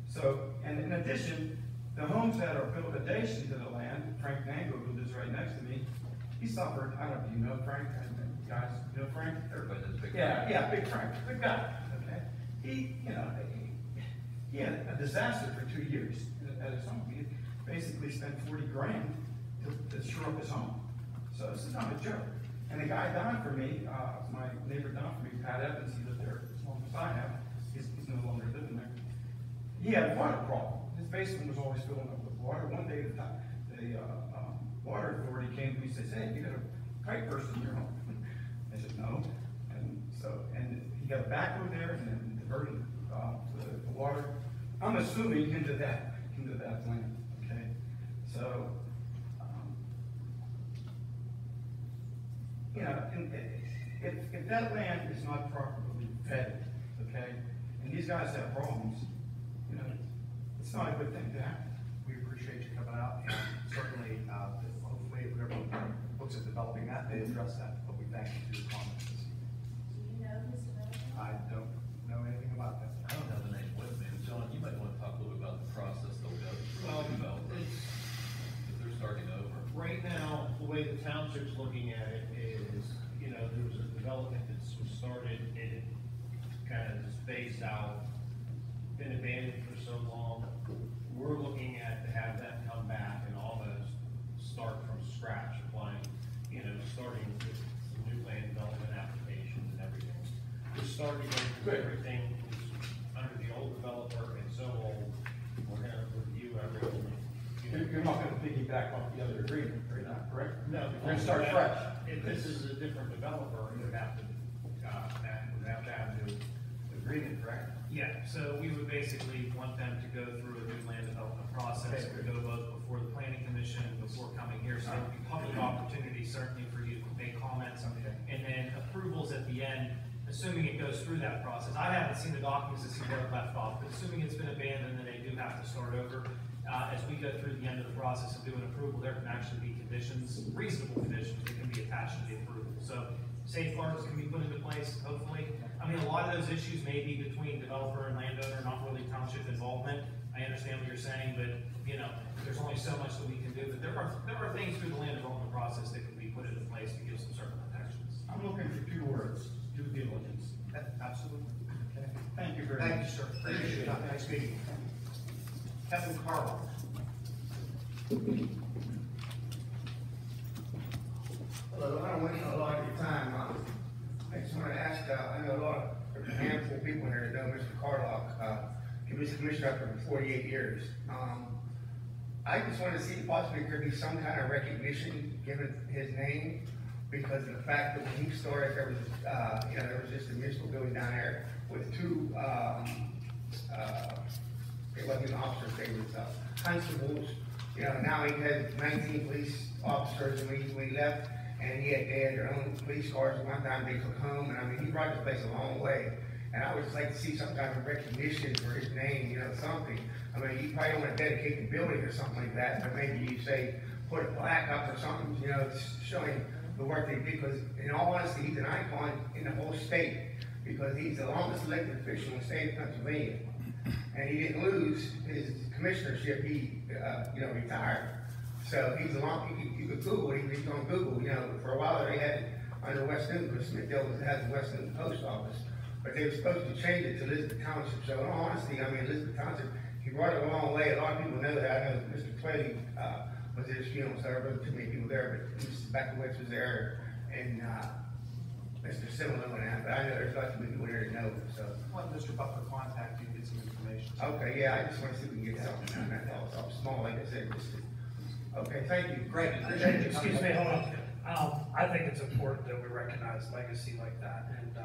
So, and in addition, the homes that are built adjacent to the land, Frank Mango, who lives right next to me, he suffered, I don't know if you know Frank, guys, you know Frank? everybody does big. Yeah, Big Frank, good guy, okay? He had a disaster for 2 years at his home. He basically spent 40 grand to shore up his home. So this is not a joke. And the guy down for me, my neighbor down for me, Pat Evans, he lived there as long as I have. He's no longer living there. He had a water problem. His basement was always filling up with water. One day the water authority came to me and says, hey, you got a pipe burst in your home. I said, no. And he got a backhoe there and then diverted the water, I'm assuming, into that land, okay? So, if that land is not properly vetted, okay, and these guys have problems, it's not a good thing to happen. We appreciate you coming out, and certainly, hopefully, whoever looks at developing that, they address that, but we thank you for your comments this evening. Do you know this developer? I don't know anything about that. I don't have the name with me, but John, you might want to talk a little bit about the process they'll go through to develop it, if they're starting over. Right now, the way the township's looking at it is, there was a development that was started and it kind of just phased out, been abandoned for so long. We're looking at to have that come back and almost start from scratch, applying, starting with some new land development applications and everything. We're starting with everything under the old developer and so old. We're gonna review everything. You're not gonna piggyback off the other agreement, right now, correct? No. You're gonna start fresh. If this is a different developer, it would have to have a new agreement, correct? Yeah, so we would basically want them to go through a new land development process. It would go both before the planning commission and before coming here. So there would be public opportunity certainly for you to make comments. And then approvals at the end, assuming it goes through that process. I haven't seen the documents to see where it left off, but assuming it's been abandoned and they do have to start over, as we go through the end of the process of doing approval, there can actually be conditions, reasonable conditions that can be attached to the approval. So safeguards can be put into place, hopefully. I mean, a lot of those issues may be between developer and landowner, not really township involvement. I understand what you're saying, but, there's only so much that we can do. But there are things through the land development process that can be put into place to give some certain protections. I'm looking for 2 words, due diligence. Absolutely. Okay. Thank you very much. Thank you, sir. Appreciate it. Nice meeting you. Kevin Carl. Hello, I don't waste a lot of your time. I just want to ask, I know a handful of people here that know Mr. Carlock. He was a commissioner for 48 years. I just wanna see possibly there be some kind of recognition given his name, because of the fact that when he started, there was, there was just a municipal building down there with two, it wasn't even officers, they was, constables. Now he has 19 police officers, and when he left, and they had their own police cars. One time they took home, and I mean, he brought this place a long way. And I would just like to see some kind of recognition for his name, something. I mean, you probably don't want to dedicate the building or something like that, but maybe you say, put a plaque up or something, showing the work they did, because in all honesty, he's an icon in the whole state, because he's the longest elected official in the state of Pennsylvania. And he didn't lose his commissionership, he, retired. So he's you could Google it, he's on Google, for a while they had it under West Newton, because Smithfield has the West Newton post office. But they were supposed to change it to Elizabeth Township. So in all honesty, I mean, Elizabeth Township, he brought it a long way. A lot of people know that. I know Mr. Tweley was at his funeral, so there wasn't too many people there, but Mrs. Beckowitz was there, and Mr. Simolo and that, but I know there's lots of people here that know it, so. Let Mr. Butler contact you and get some information. Okay, yeah, I just want to see if we can get something done. That's all. So I'm small, like I said. Okay, thank you. Great. Excuse me, hold on. I think it's important that we recognize legacy like that, and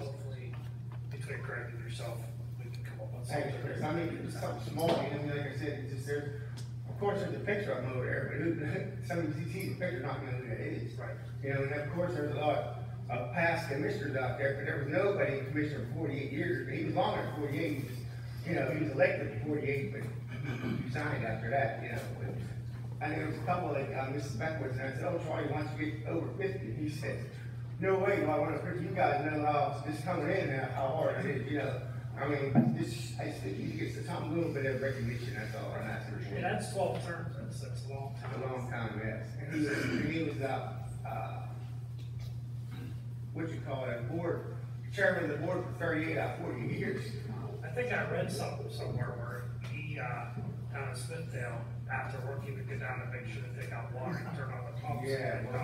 hopefully between Greg and yourself, we can come up with Thank something. you, Chris. I mean, it's something small, like I said, it's just there's, of course, there's a picture of him over there, but some of you see the picture, not know who that is. Right. And of course, there's a lot of past commissioners out there, but there was nobody commissioner for 48 years. He was longer than 48. He was, he was elected for 48, but he resigned after that, But I know there was a couple like Mrs. Beckwith, and I said, "Oh, Charlie wants to get over 50." He said, "No way, I want to. You guys know how this coming in now, how hard it is, I mean, I think he gets some little bit of recognition. That's all I'm asking for." Yeah, that's 12 terms, that's a long time. A long time, yes. And he was what you call it, chairman of the board for 38 out of 40 years. I think I read something somewhere where he, down in Smithfield, after work, he would go down and make sure to take out water and turn on the pumps. Yeah, well,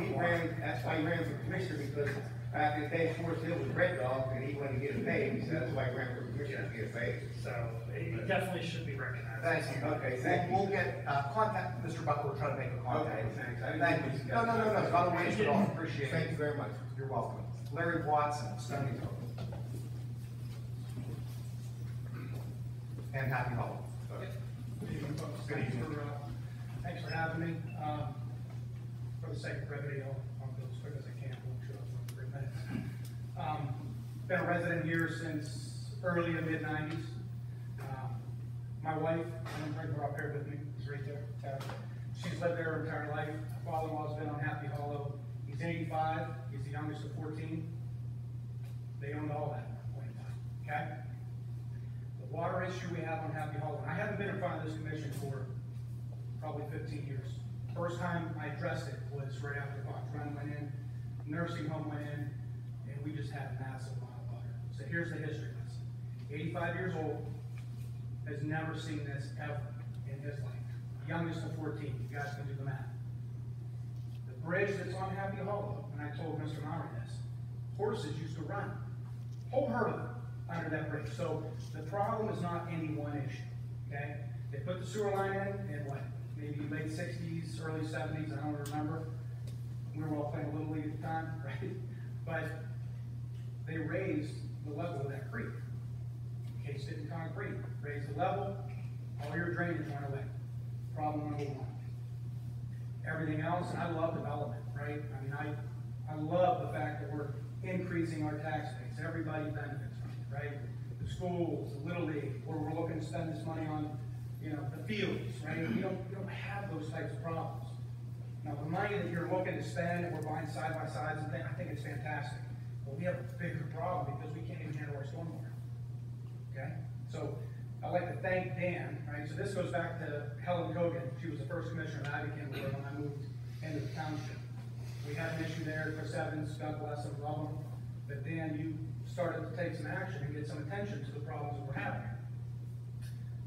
that's why he ran for commissioner, because back in the day, Forest Hill was Red Dog, and he wanted to get a paid, so that's why he ran for commissioner, to get a paid. So he definitely should be recognized. Thank you. Okay, thank you. We'll get, contact Mr. Butler, we're trying to make a contact. Okay, thanks. I didn't Thank think you. these No, guys- not a waste at all, appreciate it. Thank you very much. You're welcome. Larry Watson, Stony Brook. And happy holidays. Good evening, folks. Good evening. Thanks for having me. For the sake of brevity, I'll go as quick as I can, won't show up in 3 minutes. Been a resident here since early to mid-90s. My wife, I'm gonna bring her up here with me, is right there, Tara. She's lived there her entire life. My father-in-law's been on Happy Hollow. He's 85, he's the youngest of 14. They owned all that at one point in time, okay? The water issue we have on Happy Hollow, and I haven't been in front of this commission for probably 15 years. First time I addressed it was right after Fox Run went in, nursing home went in, and we just had a massive amount of water. So here's the history lesson. 85 years old, has never seen this ever in his life. Youngest of 14, you guys can do the math. The bridge that's on Happy Hollow, and I told Mr. Maury this, horses used to run, whole herd of them under that bridge. So the problem is not any one issue, okay? They put the sewer line in what, maybe late 60s, early 70s, I don't remember. We were all playing Little League at the time, right? But they raised the level of that creek. Encased it in concrete, raised the level, all your drainage went away. Problem number one. Everything else, and I love development, right? I mean, I love the fact that we're increasing our tax base. Everybody benefits from it, right? The schools, the Little League, where we're looking to spend this money on, the fields, right? We don't have those types of problems. Now, the money that you're looking to spend, and we're buying side-by-sides and things, I think it's fantastic. But we have a bigger problem because we can't even handle our stormwater. Okay? So I'd like to thank Dan, right? So this goes back to Helen Cogan. She was the first commissioner that I became aware of when I moved into the township. We had an issue there, Chris Evans, God bless him, love him. But Dan, you started to take some action and get some attention to the problems that we're having here.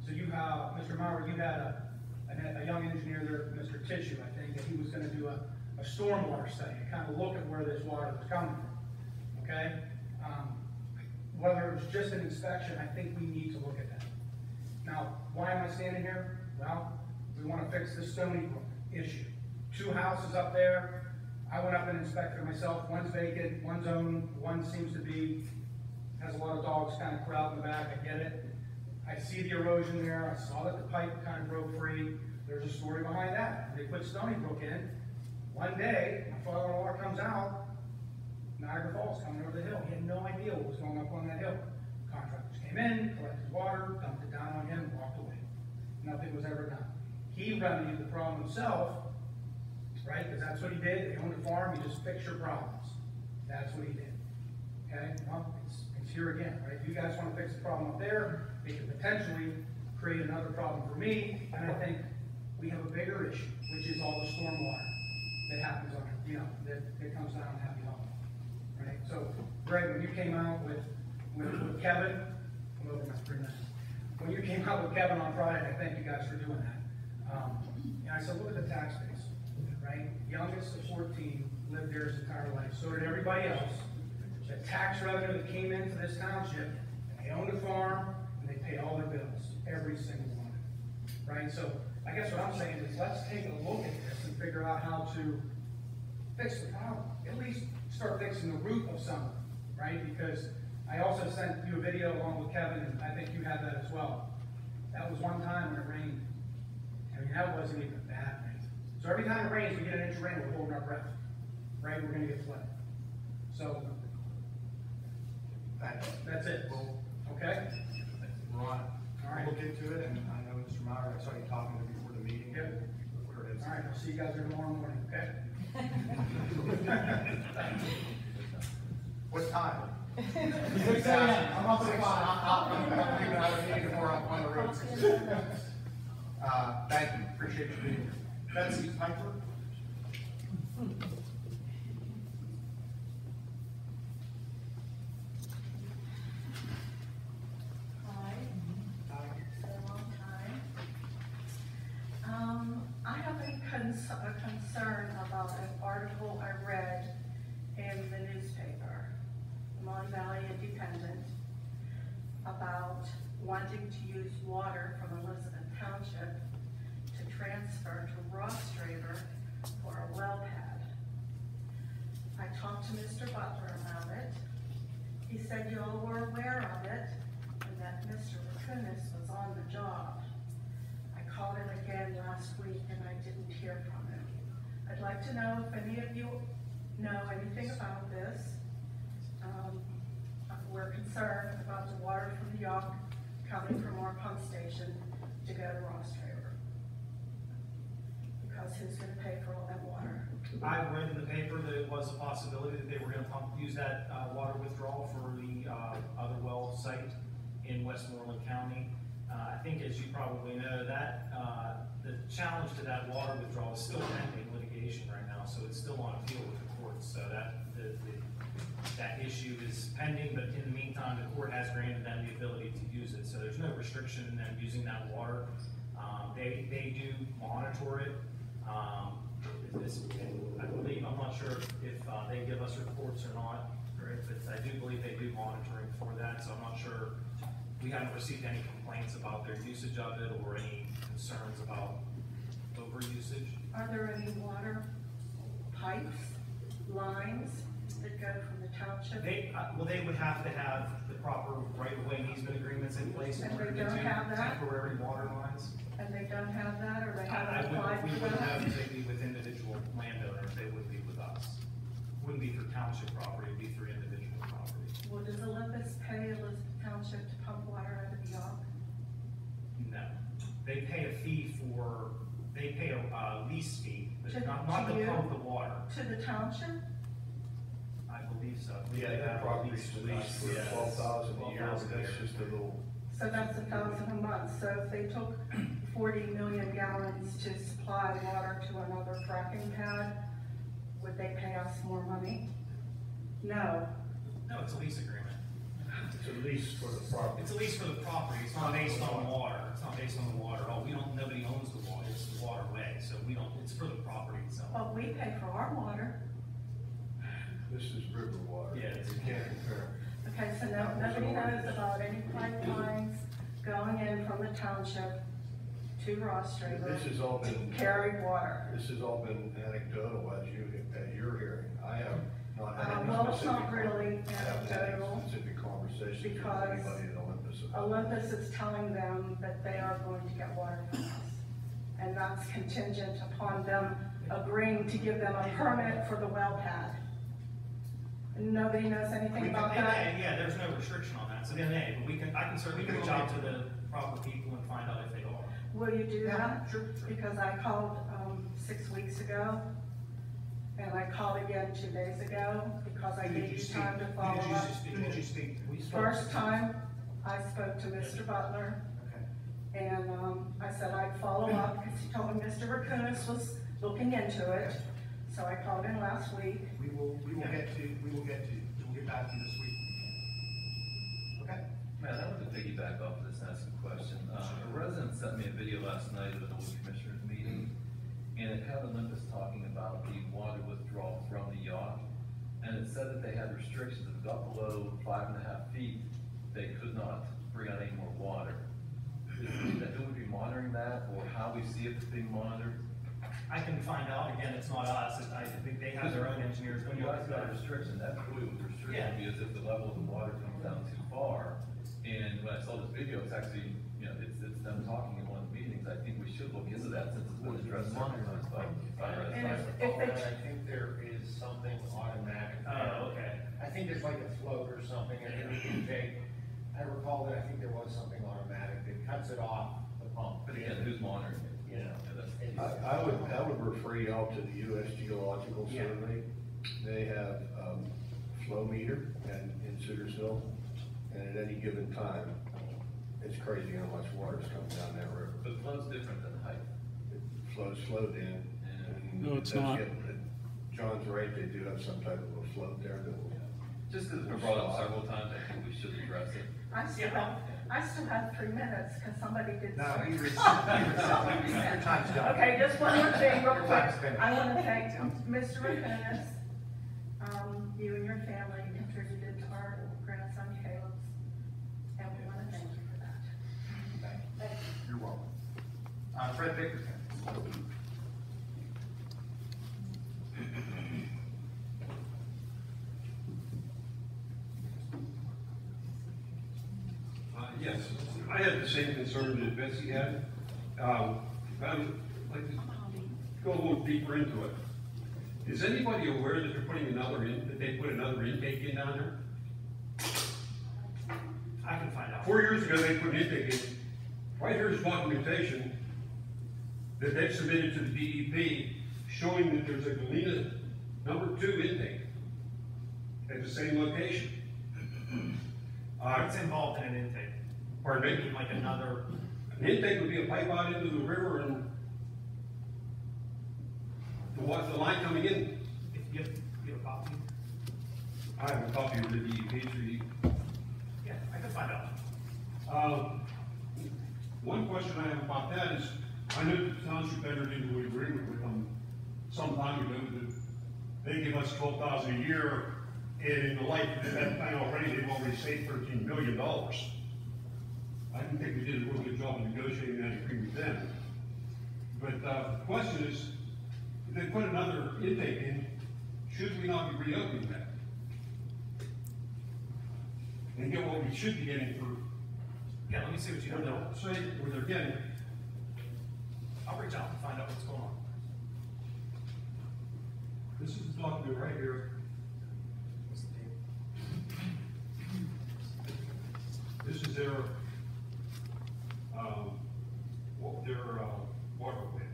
So you have, Mr. Maurer, you had a young engineer there, Mr. Tissue, I think, and he was gonna do a stormwater study, to kind of look at where this water was coming from, okay? Whether it was just an inspection, I think we need to look at that. Now, why am I standing here? Well, We wanna fix the Stony Brook issue. 2 houses up there, I went up and inspected myself, one's vacant, one's owned, one seems to be, has a lot of dogs kind of crowding the back, I get it. I see the erosion there, I saw that the pipe kind of broke free, there's a story behind that. They put Stony Brook in, one day, my father-in-law comes out, Niagara Falls coming over the hill, he had no idea what was going up on that hill. Contractors came in, collected water, dumped it down on him, and walked away. Nothing was ever done. He remedied the problem himself, right, because that's what he did, they owned a farm, you just fix your problems. That's what he did. Okay, well, it's here again, right? If you guys want to fix the problem up there, it could potentially create another problem for me, and I think we have a bigger issue, which is all the stormwater that happens on it, you know, that comes down Happy Hollow, right? So, Greg, when you came out with Kevin, I'm over my 3 minutes. When you came out with Kevin on Friday, I thank you guys for doing that. And I said, look at the tax base, right? Youngest of 14 lived there his entire life. So did everybody else. The tax revenue that came into this township, and they owned a farm, and they pay all their bills, every single one, right? So I guess what I'm saying is let's take a look at this and figure out how to fix the problem. At least start fixing the root of some of it, right? Because I also sent you a video along with Kevin, and I think you had that as well. That was one time when it rained. I mean, that wasn't even bad rain. So every time it rains, we get an inch of rain, we're holding our breath, right? We're gonna get flooded. So that's it. Okay? We're on it. All right. We'll look into it, and I know Mr. Meyer, I saw you talking to him before the meeting. Yep. Where it is. All right, I'll see you guys there tomorrow morning, okay? What time? 6 a.m. I'm up at 5. I'm leaving out of meeting tomorrow on the road. Thank you, appreciate you being here. Betsy Piper? Hi. It's been a long time. I have a concern about an article I read in the newspaper, the Mon Valley Independent, about wanting to use water from Elizabeth Township to transfer to Rostraver for a well pad. I talked to Mr. Butler about it. He said you all were aware of it and that Mr. Rakunis was on the job. I called him again last week and I didn't hear from him. I'd like to know if any of you know anything about this. We're concerned about the water from the Yawk coming from our pump station to go to Rostraver. Because who's gonna pay for all that water? I read in the paper that it was a possibility that they were gonna use that water withdrawal for the other well site in Westmoreland County. I think, as you probably know, that the challenge to that water withdrawal is still pending litigation right now, so it's still on appeal with the courts. So that that issue is pending, but in the meantime, the court has granted them the ability to use it. So there's no restriction in them using that water. They do monitor it. I believe, I'm not sure if they give us reports or not, right? But I do believe they do monitoring for that, so I'm not sure. We haven't received any complaints about their usage of it or any concerns about overusage. Are there any water pipes, lines that go from the township? Well, they would have to have the proper right-of-way and easement agreements in place in And order they to don't do have that? temporary water lines. And they don't have that, or they We haven't applied for wouldn't that? have, they'd be with individual landowners, they wouldn't be with us. Wouldn't be through township property, it'd be through individual property. Well, does Olympus pay Elizabeth Township to pump water out of the Yawk? No, they pay a fee they pay a lease fee, but To- not to to you? pump the water. To the township? I believe so. Yeah, that property's leased for Yeah. 12,000 a year, but $12,000 that's a year. just a little. So that's 1,000 a month. So if they took 40 million gallons to supply water to another fracking pad, would they pay us more money? No. No, it's a lease agreement. It's a lease for the property. It's a lease for the property, it's not based on water, it's not based on the water, nobody owns the water, it's the waterway, so it's for the property itself. But we pay for our water. This is river water. Yeah, it's- You can't compare. Okay, so nobody knows about any pipelines going in from the township to two Ross trailers This has all to been. carry water. This has all been anecdotal as you're hearing. I have not had any Well, it's specific. not really I haven't had any anecdotal specific conversations with because anybody at Olympus about it. Olympus is telling them that they are going to get water from us. And that's contingent upon them agreeing to give them a permit for the well pad. Nobody knows anything about that? Yeah, there's no restriction on that, so then, hey, but I can certainly reach out to the proper people and find out if they are. Will you do that? Sure. Because I called, 6 weeks ago, and I called again 2 days ago, because I gave you time to follow up. Who did you speak to? First time, I spoke to Mr. Butler, Okay. and, I said I'd follow up, because he told me Mr. Rakunas was looking into it. So I called in last week. We will get to you. We'll get back to you this week. Okay? Man, I want to piggyback off of this and ask a question. A resident sent me a video last night of an old commissioners meeting, and it had Olympus talking about the water withdrawal from the yacht. And it said that they had restrictions. If it got below 5.5 feet, they could not bring out any more water. Who would be monitoring that, or how we see if it's being monitored? I can find out, again, it's not us, I think they have their own engineers. When you guys got a restriction, that's really what the restriction would be, is if the level of the water comes down too far. And when I saw this video, it's actually, it's them talking in one of the meetings. I think we should look into that since it's been addressed several times by And residents. if they, I think there is something automatic. Oh, okay. I think there's like a float or something, and then you can take, I recall that I think there was something automatic that cuts it off the pump. But again, who's monitoring it? You know. I would refer you all to the U.S. Geological Yeah. Survey. They have, flow meter in Sudlersville, and at any given time, it's crazy how much water's coming down that river. But flow's different than height. It flows slow down. and No, it's it does not. John's right, they do have some type of a float there that will. Just because it's been brought up several times, I think we should address it. I still have 3 minutes, because somebody did. No, start. your time's done. Okay, just one more thing real quick. Time's finished. I want to thank Mr. Rakunas. You and your family contributed to our grandson Caleb's, and we want to thank you for that. Thank you. You're welcome. Fred Bickerton. Yes, I had the same concern that Betsy had. I'd like to go a little deeper into it. Is anybody aware that they're putting that they put another intake in down there? I can find out. 4 years ago, they put an intake in. Right here is documentation that they've submitted to the DEP showing that there's a Galena #2 intake at the same location. What's involved in an intake? Pardon me? Like another, An intake would be a pipe out into the river and the line coming in. if you have a copy? I have a copy of the DEP, so you. Yeah, I can find out. One question I have about that is, I know that the township entered into an agreement with them some time ago that they give us $12,000 a year, and in the life of that plan already, they've already saved $13 million. I didn't think we did a real good job of negotiating that agreement then. But the question is, if they put another intake in, should we not be reopening that? And get what we should be getting for Yeah, let me see what you know. where they're getting. I'll reach out and find out what's going on. This is the document right here. What's the date? This is their, water plan.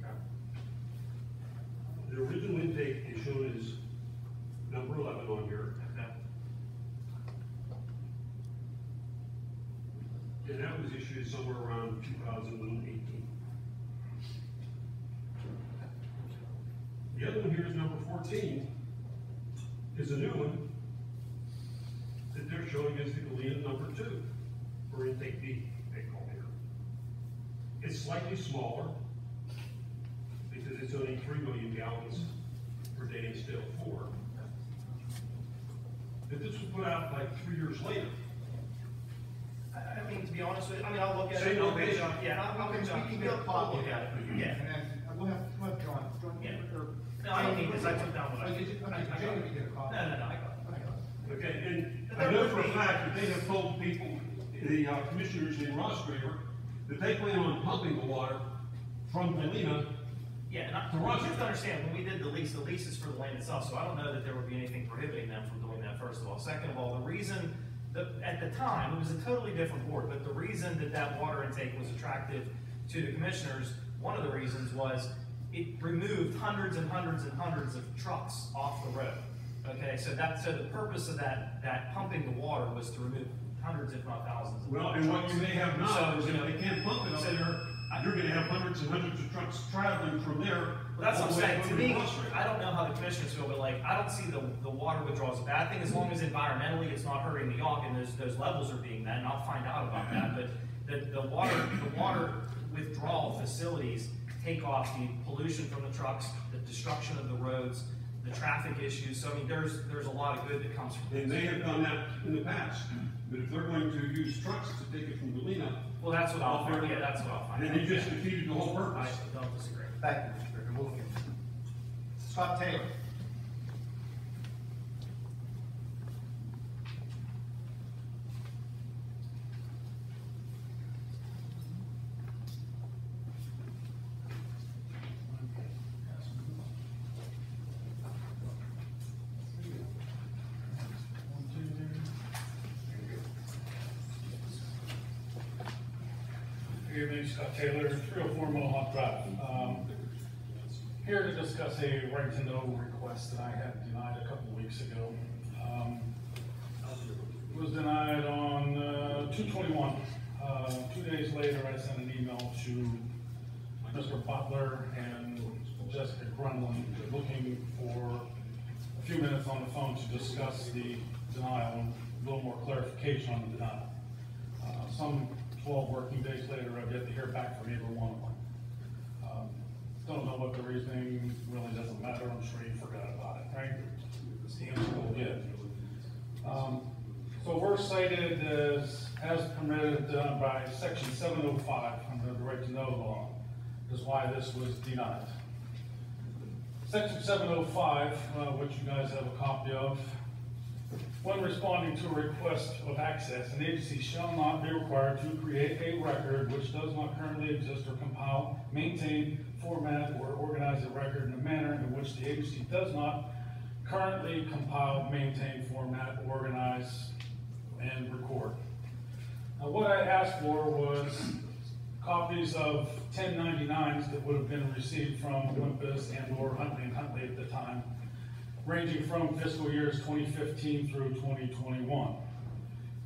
Okay. The original intake is shown as number 11 on here, Okay. and that was issued somewhere around 2018. The other one here is number 14, is a new one that they're showing as the Galena #2, or intake B, they call it here. It's slightly smaller, because it's only 3 million gallons per day instead of 4. But this was put out like 3 years later. I mean, to be honest with you, I mean, I'll look at Say it. no, I'll bitch. Yeah, I'll We get John. can get a copy of Look at that for you. Yeah. And then we'll have John. Yeah. or- No, I don't need this, I took down what I. Okay, Jamie can get a copy. No, I got it. Okay, and I know for a fact that they have told people, the commissioners in Ross River, that they plan on pumping the water from Galena. Yeah, and To you Rochester. have to understand, when we did the lease is for the land itself, so I don't know that there would be anything prohibiting them from doing that, first of all. Second of all, the reason, at the time, it was a totally different board, but the reason that that water intake was attractive to the commissioners, one of the reasons was it removed hundreds and hundreds and hundreds of trucks off the road. Okay, so the purpose of that pumping the water was to remove hundreds, if not thousands of Well, trucks. and what you may have now is So, if they can't pump it up so- there, you're gonna have hundreds and hundreds of trucks traveling from there. Well, that's what I'm all the way saying, up to to me, Ross River. I don't know how the commissioners feel, but like, I don't see the water withdrawal as a bad thing, as long as environmentally it's not hurting the Yawk and those levels are being met, and I'll find out about that, but the water withdrawal facilities take off the pollution from the trucks, the destruction of the roads, the traffic issues, so I mean, there's a lot of good that comes from And this. they have done that in the past, but if they're going to use trucks to take it from Galena, Well, that's what I'll find, yeah, that's what I'll find out. then you just defeated the whole I purpose. don't disagree. Thank you, Mr. Griffin. We'll look into it. Scott Taylor. Good evening, Scott Taylor, 304 Mohawk Drive. Here to discuss a right-to-know request that I had denied a couple weeks ago. It was denied on 2/21. 2 days later, I sent an email to Mr. Butler and Jessica Grunland, looking for a few minutes on the phone to discuss the denial and a little more clarification on the denial. Some 12 working days later, I've yet to hear back from either one of them. Don't know what the reasoning, really doesn't matter, I'm sure you forgot about it, right? The answer will get. So we're cited as permitted by section 705 under the right to know law, is why this was denied. Section 705, which you guys have a copy of, when responding to a request of access, an agency shall not be required to create a record which does not currently exist or compile, maintain, format, or organize a record in a manner in which the agency does not currently compile, maintain, format, organize, and record. Now, what I asked for was copies of 1099s that would have been received from Olympus and or Huntley & Huntley at the time, ranging from fiscal years 2015 through 2021.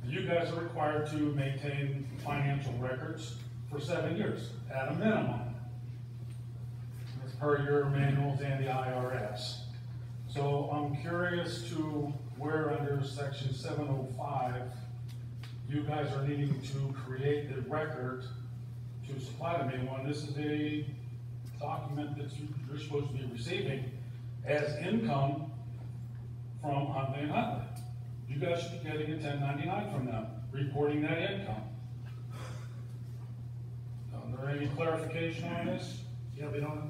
You guys are required to maintain financial records for 7 years at a minimum, as per your manuals and the IRS. So I'm curious to where under section 705, you guys are needing to create the record to supply to me when this is a document that you're supposed to be receiving as income from Huntley & Huntley. You guys should be getting a 1099 from them, reporting that income. Is there any clarification on this? Yeah, we don't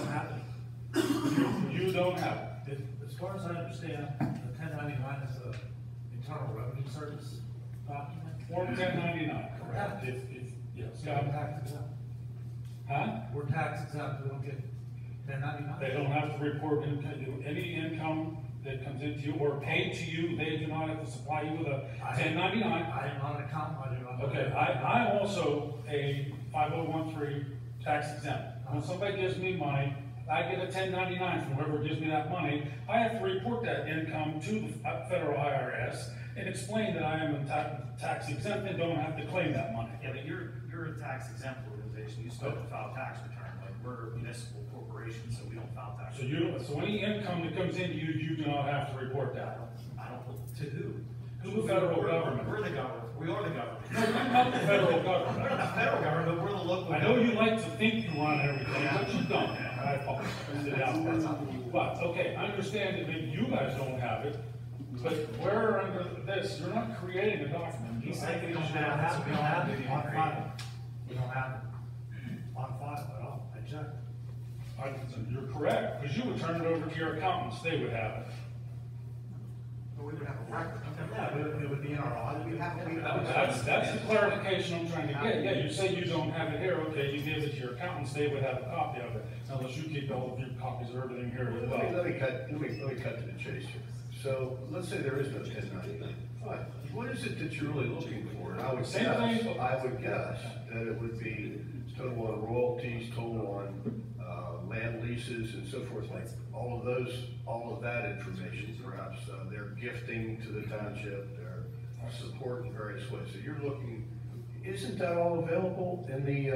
have it. You don't have it. As far as I understand, the 1099 is a internal revenue service document. Form 1099, correct? Yes. So we're tax exempt. Huh? We're tax exempt, we don't get 1099. They don't have to report income, any income that comes into you or paid to you, they do not have to supply you with a 1099. I am not an accountant, I do not. Okay, I'm also a 5013 tax exempt. When somebody gives me money, I get a 1099 from whoever gives me that money. I have to report that income to the federal IRS and explain that I am a tax exempt and don't have to claim that money. Yeah, but you're a tax exempt organization, you still have to file tax return, like we're a municipal corporation, so we don't file tax. So any income that comes into you, you do not have to report that. I don't, to who? To the federal government. We're the government, we are the government. No, you're not the federal government. We're not the federal government, but we're the local. I know you like to think you run everything, but you don't. I apologize. But, okay, I understand that maybe you guys don't have it, But where under this, you're not creating a document. He's saying we don't have it on file. We don't have it on file at all. I checked. You're correct, because you would turn it over to your accountants, they would have it. But we would have a record. Yeah, but it would be in our audit. We have, That's the clarification I'm trying to get. Yeah, you say you don't have it here, okay, you give it to your accountants, they would have a copy of it. Unless you keep all of your copies of everything here as well. Let me cut to the chase here. So, let's say there is no 1099. Fine. What is it that you're really looking for? And I would guess that it would be total on royalties, total on land leases and so forth, like all of that information, perhaps their gifting to the township, their support in various ways. So you're looking, isn't that all available in the,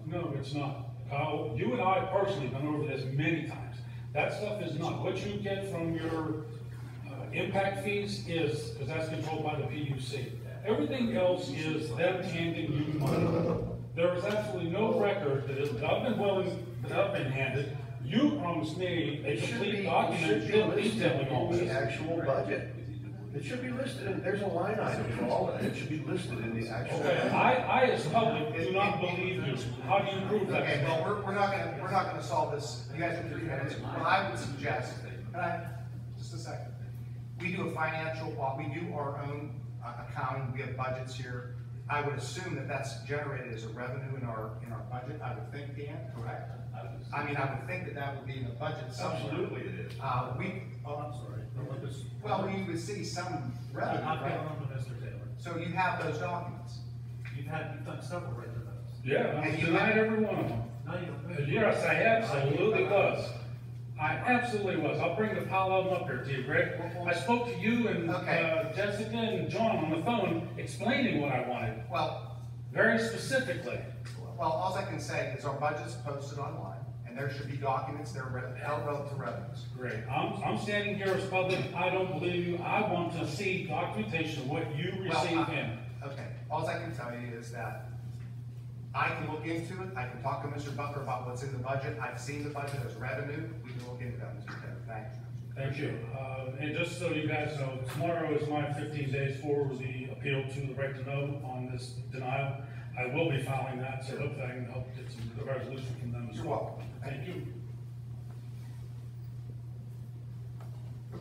No, it's not. Kyle, you and I personally have been over this many times. That stuff is not. What you get from your impact fees is, because that's controlled by the PUC. Everything else is them handing you money. There is absolutely no record that I've been handed. You promised me a complete document detailing all the this. actual budget. It should be listed, there's a line item for all of it, it should be listed in the actual. Okay, I as public do not believe you. How do you prove that? Okay, well, we're not gonna solve this. You guys have 3 minutes. What I would suggest, just a second. We do a financial, while we do our own accounting, we have budgets here. I would assume that that's generated as a revenue in our budget, I would think, Dan, correct? I mean, I would think that would be in the budget somewhere. Absolutely it is. I'm sorry. Well, you would see some revenue, I've right? got on to Mr. Taylor. So you have those documents. You've done several right to those. Yeah, I denied every one of them. No, you don't. Yes, I absolutely was. I absolutely was. I'll bring the pile of them up here to you, Greg. I spoke to you and Jessica and John on the phone explaining what I wanted. Well, very specifically. Well, all I can say is our budget's posted online, and there should be documents there relative to revenues. Great. I'm standing here as public. I don't believe you. I want to see documentation of what you received in. Okay. All I can tell you is that I can look into it. I can talk to Mr. Butler about what's in the budget. I've seen the budget as revenue. We can look into that, Mr. Taylor. Thank you. Thank you. And just so you guys know, tomorrow is my 15 days for the appeal to the right to know on this denial. I will be filing that, so hopefully I can help get the resolution from them as well. You're welcome. Thank you.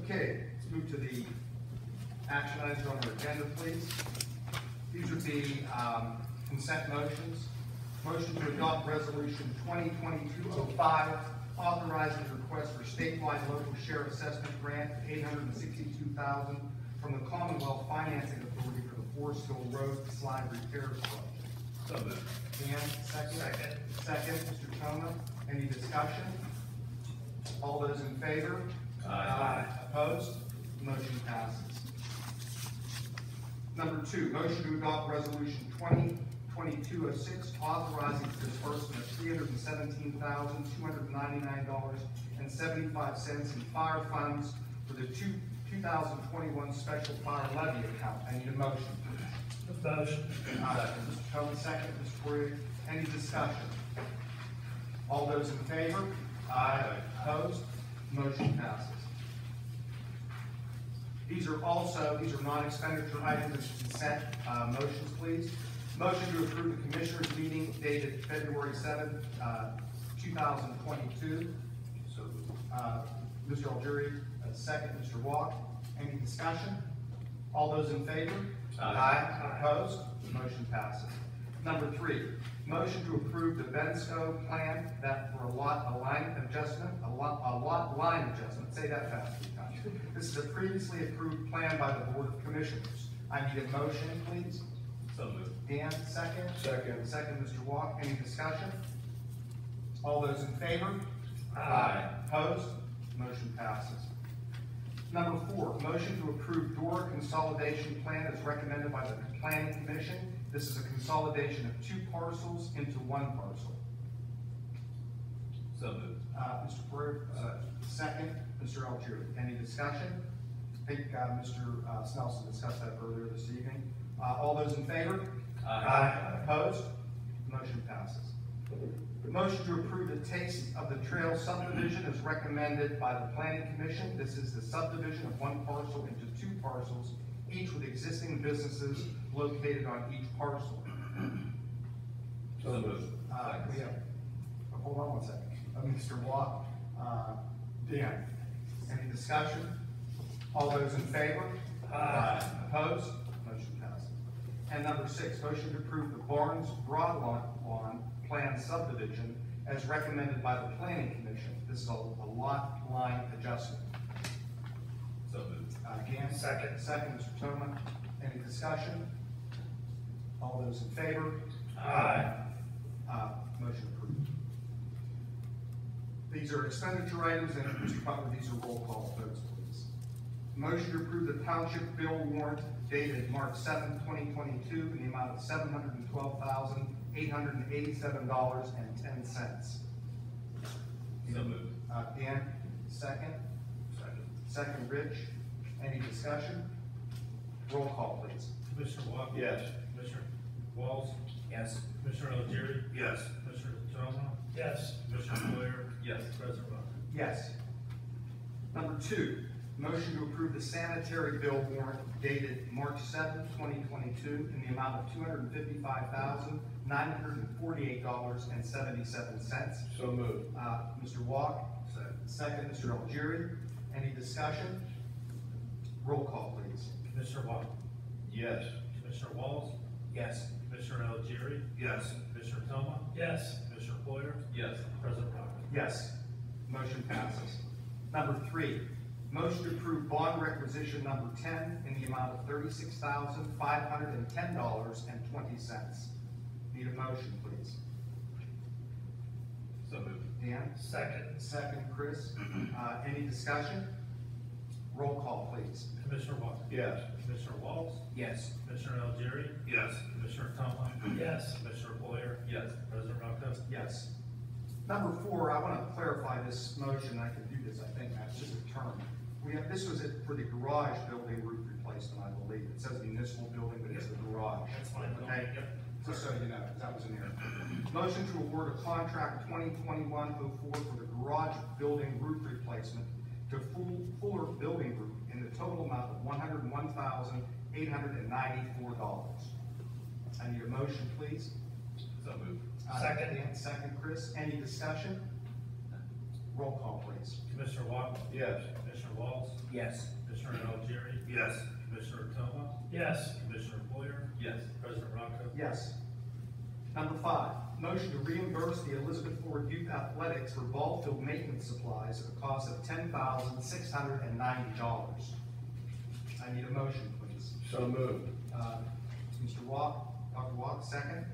Okay, let's move to the action items on our agenda, please. These would be consent motions. Motion to adopt resolution 2022-05, authorizing the request for statewide local share assessment grant of $862,000 from the Commonwealth Financing Authority for the Forest Hill Road Slide Repairs Project. So moved. Dan, second. Second, Mr. Toma. Any discussion? All those in favor? Aye. Opposed? Motion passes. Number 2, motion to adopt resolution 2022-06, authorizing the disbursement of $317,299.75 in fire funds for the 2021 special fire levy account. I need a motion. Motion. Mr. Tony, second. Mr. Poirier, any discussion? All those in favor? Aye. Opposed? Motion passes. These are non-expenditure items of consent. Motions, please. Motion to approve the commissioners' meeting dated February 7th, 2022. So, Mr. Algieri, second. Mr. Walk, any discussion? All those in favor? Aye. Opposed? Motion passes. Number 3, motion to approve the Vensco plan that for a lot line adjustment. Say that fast. This is a previously approved plan by the Board of Commissioners. I need a motion, please. So moved. Dan, second. Second. Second, Mr. Walk. Any discussion? All those in favor? Aye. Opposed? Motion passes. Number 4, motion to approve door consolidation plan as recommended by the Planning Commission. This is a consolidation of 2 parcels into 1 parcel. So moved. Mr. Brewer, second. Mr. Algieri, any discussion? I think Mr. Snelson discussed that earlier this evening. All those in favor? Aye. Opposed? Motion passes. Motion to approve the Taste of the Trail subdivision is recommended by the Planning Commission. This is the subdivision of one parcel into two parcels, each with existing businesses located on each parcel. So moved. We have, hold on one second. Mr. Watt, Dan, any discussion? All those in favor? Aye. Opposed? Motion passes. And number 6, motion to approve the Barnes Broadlawn Plan subdivision as recommended by the Planning Commission. This is a lot line adjustment. So moved. Dan? Second. Second, Mr. Toma. Any discussion? All those in favor? Aye. Motion approved. These are expenditure items, and Mr. Butler, these are roll call votes, please. Motion to approve the Township bill warrant dated March 7, 2022, in the amount of $712,887.10. So moved. Dan, second. Second, Rich. Any discussion? Roll call, please. Commissioner Watt? Yes. Commissioner Walls? Yes. Commissioner Algieri? Yes. Commissioner Toma? Yes. Commissioner Boyer? Yes. President Rocco? Yes. Number 2, motion to approve the sanitary bill warrant dated March 7, 2022, in the amount of $255,948.77. So moved. Mr. Walk? Second, Mr. Algieri. Any discussion? Roll call, please. Commissioner Watt? Yes. Commissioner Walls? Yes. Commissioner Algieri? Yes. Commissioner Toma? Yes. Commissioner Boyer? Yes. President Rocco? Yes. Motion passes. Number 3, motion to approve bond requisition number 10 in the amount of $36,510.20. Need a motion, please. So moved. Dan? Second, Chris. Any discussion? Roll call, please. Commissioner Watt? Yes. Commissioner Walls? Yes. Commissioner Algieri? Yes. Commissioner Toma? Yes. Commissioner Boyer? Yes. President Rocco? Yes. Number 4, I want to clarify this motion. I can do this, I think, that's just a term. This was for the garage building roof replacement, I believe. It says municipal building, but it's the garage. That's fine. Okay? Just so you know, that was in there. Motion to award a contract 2021-04 for the garage building roof replacement to Fuller Building Group in the total amount of $101,894. I need a motion, please. So moved. Second. Dan, second, Chris. Any discussion? Roll call, please. Commissioner Watt? Yes. Commissioner Walls? Yes. Commissioner Algieri? Yes. Commissioner Toma? Yes. Commissioner Boyer? Yes. President Rocco? Yes. Number 5, motion to reimburse the Elizabeth Ford Youth Athletics for ball field maintenance supplies at a cost of $10,690. I need a motion, please. So moved. Mr. Watt, Dr. Watt, second?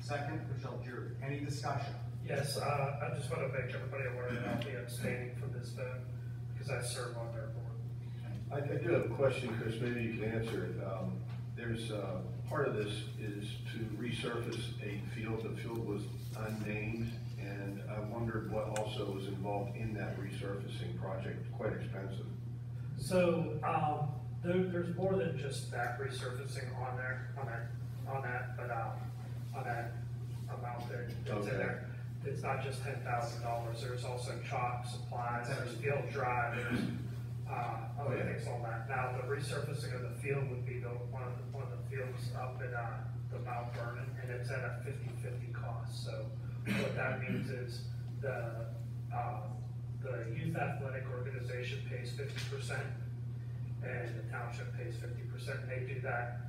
Second, Michelle Jury. Any discussion? Yes, I just want to make everybody aware that I'll be abstaining from this vote because I serve on their board. I do have a question, Chris, maybe you can answer it. There's, part of this is to resurface a field. The field was unnamed, and I wondered what also was involved in that resurfacing project, quite expensive. So, there's more than just that resurfacing on that amount there. That's in there. It's not just $10,000, there's also chalk, supplies, there's field dry, there's, other things on that. Now, the resurfacing of the field would be one of the fields up in, the Mount Vernon, and it's at a 50-50 cost. So what that means is the youth athletic organization pays 50%, and the township pays 50%. And they do that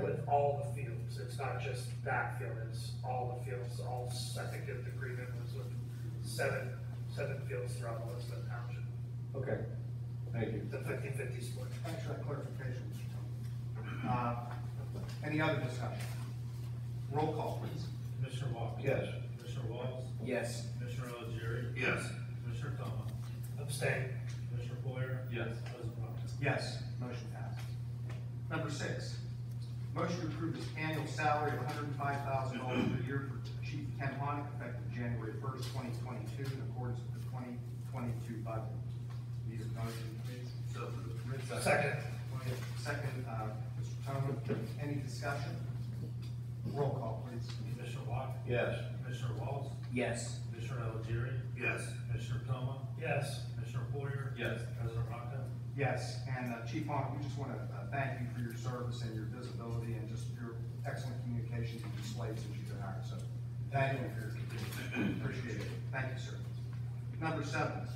with all the fields. It's not just that field, it's all the fields. I think the agreement was with seven fields throughout Elizabeth Township. Okay, thank you. The 50-50 split. Thanks for that clarification, Mr. Tony. Any other discussion? Roll call, please. Commissioner Watt? Yes. Commissioner Walls? Yes. Commissioner Algieri? Yes. Commissioner Toma? Abstain. Commissioner Boyer? Yes. President Rocco? Yes, motion passes. Number 6, motion to approve this annual salary of $105,000 per year for Chief Ken Honick effective January 1st, 2022 in accordance with the 2022 budget. Need a motion, please? So Rich, Second. Second, Mr. Toma. Any discussion? Roll call, please. Commissioner Watt? Yes. Commissioner Walls? Yes. Commissioner Algieri? Yes. Commissioner Toma? Yes. Commissioner Poyer? Yes. President Rocco? Yes, and Chief Honk, we just want to thank you for your service and your visibility and just your excellent communications and displayed since you've been hired. So thank you for your continued, appreciate it. Thank you, sir. Number 7,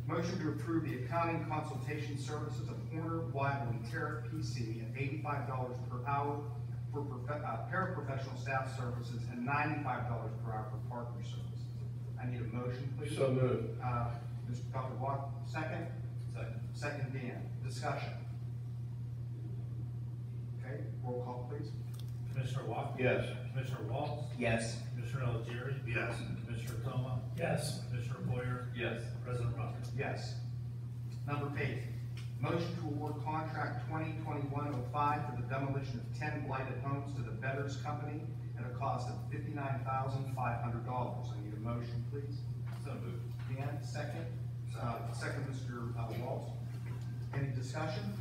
motion to approve the accounting consultation services of Horner, Weibel, and Tariff PC at $85 per hour for paraprofessional staff services and $95 per hour for partner services. I need a motion, please. So moved. Mr. Dr. Watt, second? Second. Second, Dan. Discussion. Okay, roll call, please. Commissioner Watt? Yes. Commissioner Walls? Yes. Commissioner Algieri? Yes. Commissioner Toma? Yes. Commissioner Poyer? Yes. President Rocco? Yes. Number 8, motion to award contract 2021-05 for the demolition of 10 blighted homes to the Betters Company at a cost of $59,500. I need a motion, please. So moved. Dan, second. Second, Mr. Walls. Any discussion?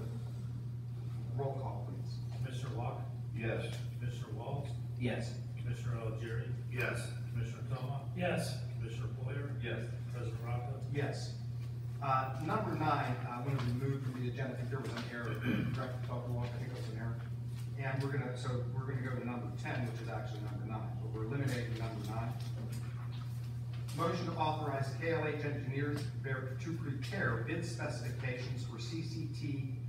Roll call, please. Commissioner Watt? Yes. Commissioner Walls? Yes. Commissioner Algieri? Yes. Commissioner Toma? Yes. Commissioner Poyer? Yes. President Rocco? Yes. Number 9, I'm going to remove from the agenda. I think there was an error. Director Dr. Walker, I think it was an error. And we're going to go to number 10, which is actually number 9. But we're eliminating number 9. Motion to authorize KLH engineers to prepare bid specifications for CCTV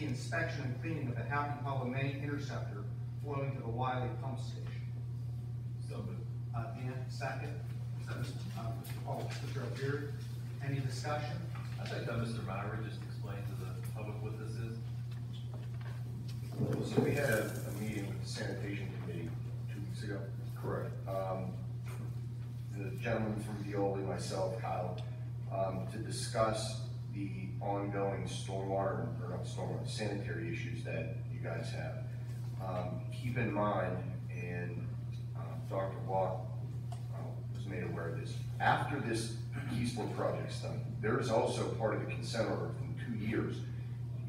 inspection and cleaning of the Happy Hollow main interceptor flowing to the Wiley pump station. So moved. Dan, second. Mr. Algieri, any discussion? I'd like to have Mr. Myrie just explain to the public what this is. So we had a meeting with the sanitation committee 2 weeks ago. Correct. The gentleman from Violi, myself, Kyle, to discuss the ongoing stormwater, or not stormwater, sanitary issues that you guys have. Keep in mind, and Dr. Watt was made aware of this, after this Keystone project's done, there is also part of the consent order in 2 years.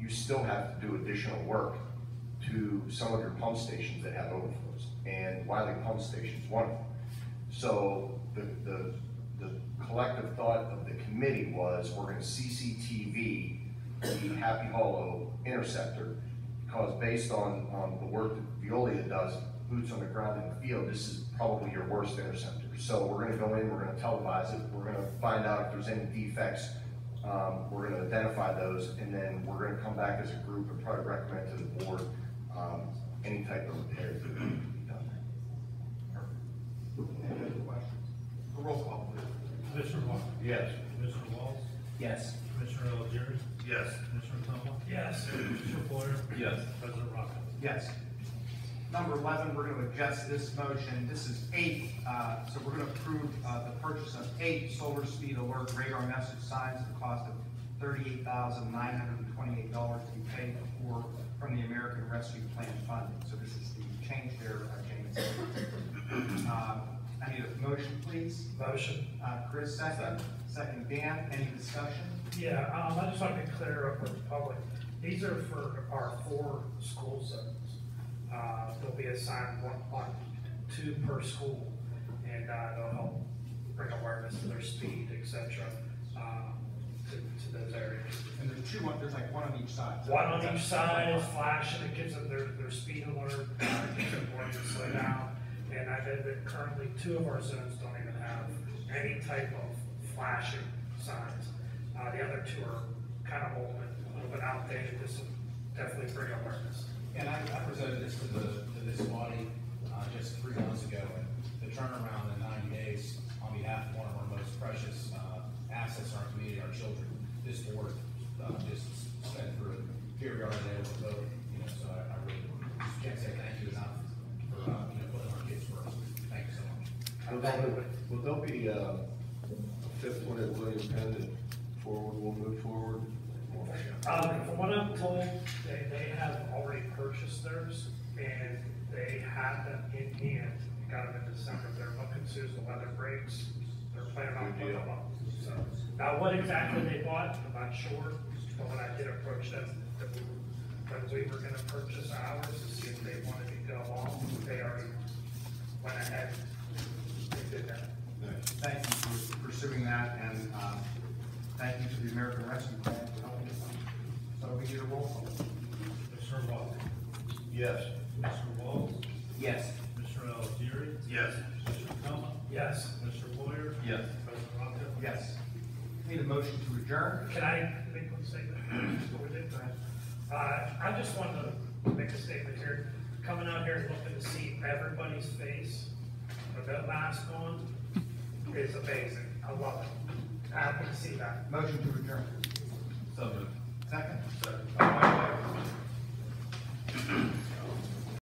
You still have to do additional work to some of your pump stations that have overflows, and Wiley Pump Station is one of them. So the collective thought of the committee was we're going to CCTV the Happy Hollow interceptor, because based on the work that Veolia does, boots on the ground in the field, this is probably your worst interceptor. So we're going to go in, we're going to televise it, we're going to find out if there's any defects, we're going to identify those, and then we're going to come back as a group and probably recommend to the board any type of repairs that need to be done. Any other questions? Roll call, please. Commissioner Watt? Yes. Commissioner Walls? Yes. Commissioner Algieri? Yes. Commissioner Toma? Yes. Commissioner Poyer? Yes. President Rocco? Yes. Number 11, we're going to adjust this motion. This is 8, so we're going to approve the purchase of 8 solar speed alert radar message signs at the cost of $38,928 to be paid for from the American Rescue Plan funding. So this is the change there, James. I need a motion, please. Motion. Chris, second. Second, Dan. Any discussion? Yeah, I just want to clear up with the public. These are for our 4 school zones. There'll be assigned 2 per school, and they'll help bring awareness to their speed, et cetera, to those areas. And there's like one on each side. One on each side is flashing, it gives them their speed alert, gives them warning to slow down. And I know that currently 2 of our zones don't even have any type of flashing signs. The other 2 are kind of old and a little bit outdated. This will definitely bring awareness. And I presented this to this body just 3 months ago, and the turnaround in 90 days on behalf of one of our most precious assets in our community, our children, this board just spent through it periodically with a vote, so I really just can't say thank you enough for putting our kids first. Thank you so much. Will there be a 5th one at William Penn that will move forward? From what I'm told, they have already purchased theirs, and they have them in hand, got them in December. They're looking as soon as the weather breaks, they're planning on putting them up. So, now what exactly they bought, I'm not sure, but when I did approach them, when we were gonna purchase ours to see if they wanted to go along, they already went ahead and did that. Thank you for pursuing that, and, thank you to the American Rescue Plan for helping us. So we need a roll call. Mr. Walker? Yes. Mr. Walls? Yes. Mr. Algieri? Yes. Mr. Thomas? Yes. Mr. Boyer? Yes. President Rocco? Yes. Need a motion to adjourn? Can I make one statement before we do? I just wanted to make a statement here. Coming out here and looking to see everybody's face with that mask on is amazing. I love it. Happy to see that. Motion to adjourn. So moved. Second? Second. All in favor?